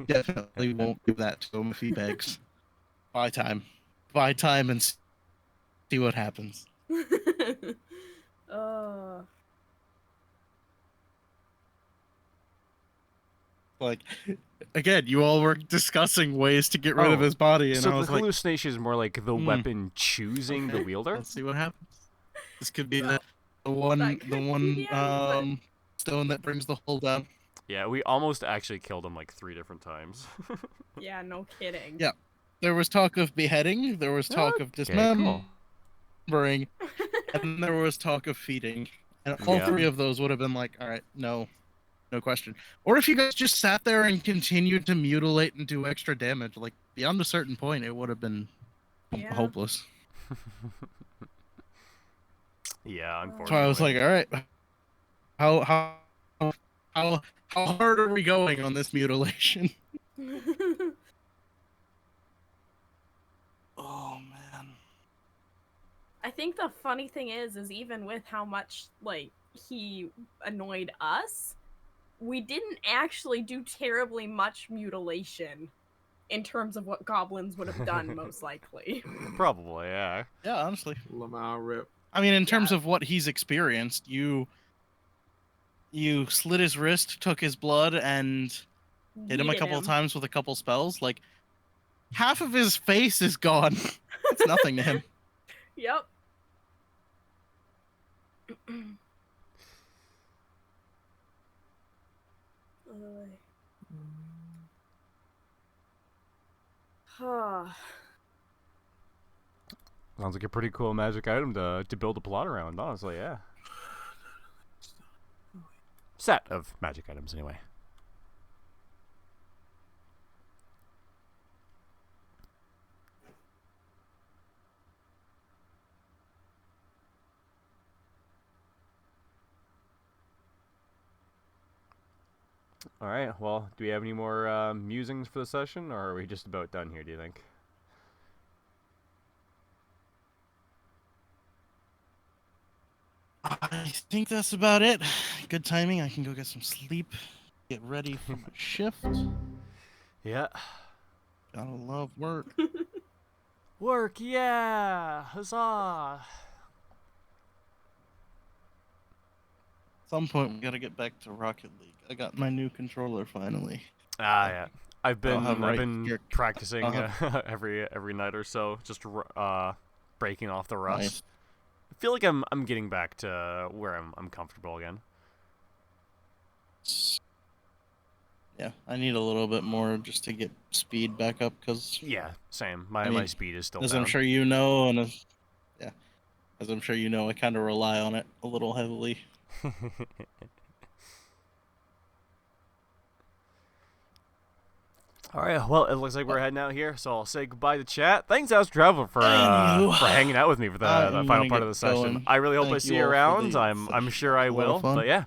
Definitely won't do that to him if he begs. Buy time. Buy time and see what happens. Like, again, you all were discussing ways to get rid of Oh, his body, and so I was the like, hallucination is more like the weapon choosing the okay, wielder? let's see what happens. This could be Well, the one, that could be the end, stone that brings the whole down. Yeah, we almost actually killed him like 3 different times. Yeah, no kidding. Yeah. There was talk of beheading, there was talk of Okay, dismembering, cool. and then there was talk of feeding. And all Yeah. 3 of those would have been like, all right, no question. Or if you guys just sat there and continued to mutilate and do extra damage, like beyond a certain point, it would have been Yeah. hopeless. Yeah, unfortunately. So I was like, all right, how hard are we going on this mutilation? Oh man. I think the funny thing is even with how much like he annoyed us, we didn't actually do terribly much mutilation in terms of what goblins would have done, most likely. Probably, yeah. Yeah, honestly. Lamau rip. I mean, in terms of what he's experienced, you slit his wrist, took his blood, and hit him a Yeeted couple of him. times with a couple spells. Like, half of his face is gone. It's nothing to him. Yep. Sounds like a pretty cool magic item to build a plot around, honestly, yeah. Set of magic items, anyway. Alright, well, do we have any more musings for the session, or are we just about done here, do you think? I think that's about it. Good timing. I can go get some sleep. Get ready for my shift. Yeah. Gotta love work. Work, yeah! Huzzah! At some point, we gotta get back to Rocket League. I got my new controller finally. Ah, yeah. I've been have right here. practicing I'll every night or so, just breaking off the rust. Nice. I feel like I'm getting back to where I'm comfortable again. Yeah, I need a little bit more just to get speed back up, because Yeah, same. My I mean, my speed is still as down. I'm sure you know, and as I'm sure you know, I kind of rely on it a little heavily. All right, well, it looks like we're heading out here, so I'll say goodbye to chat. Thanks, House Travel, for hanging out with me for the I'm final gonna part get of the session. going. I really hope I Thank see you you all for around. the I'm session. sure I A lot will. of fun. But yeah,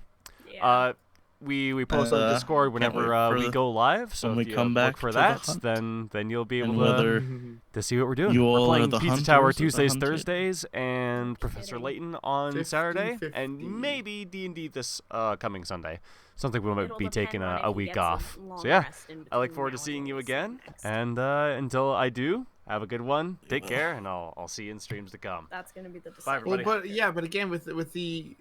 Yeah. we post on Discord can't whenever wait for we go live. So when if we you come look back for to the that, hunt. then you'll be And able whether to see what we're doing. you We're all are playing the Pizza hunters Tower or the Tuesdays, hunted. Thursdays, and and Professor kidding. Layton on Saturday, and 50-50. maybe D&D this coming Sunday. Something we might It'll be depend taking on if a he week gets a off. long So yeah, rest in I look between forward now to seeing you until we see again. next. And until I do, have a good one. Take will. care, and I'll see you in streams to come. That's gonna be the Bye, decision. Well, everybody. but yeah, but again, with the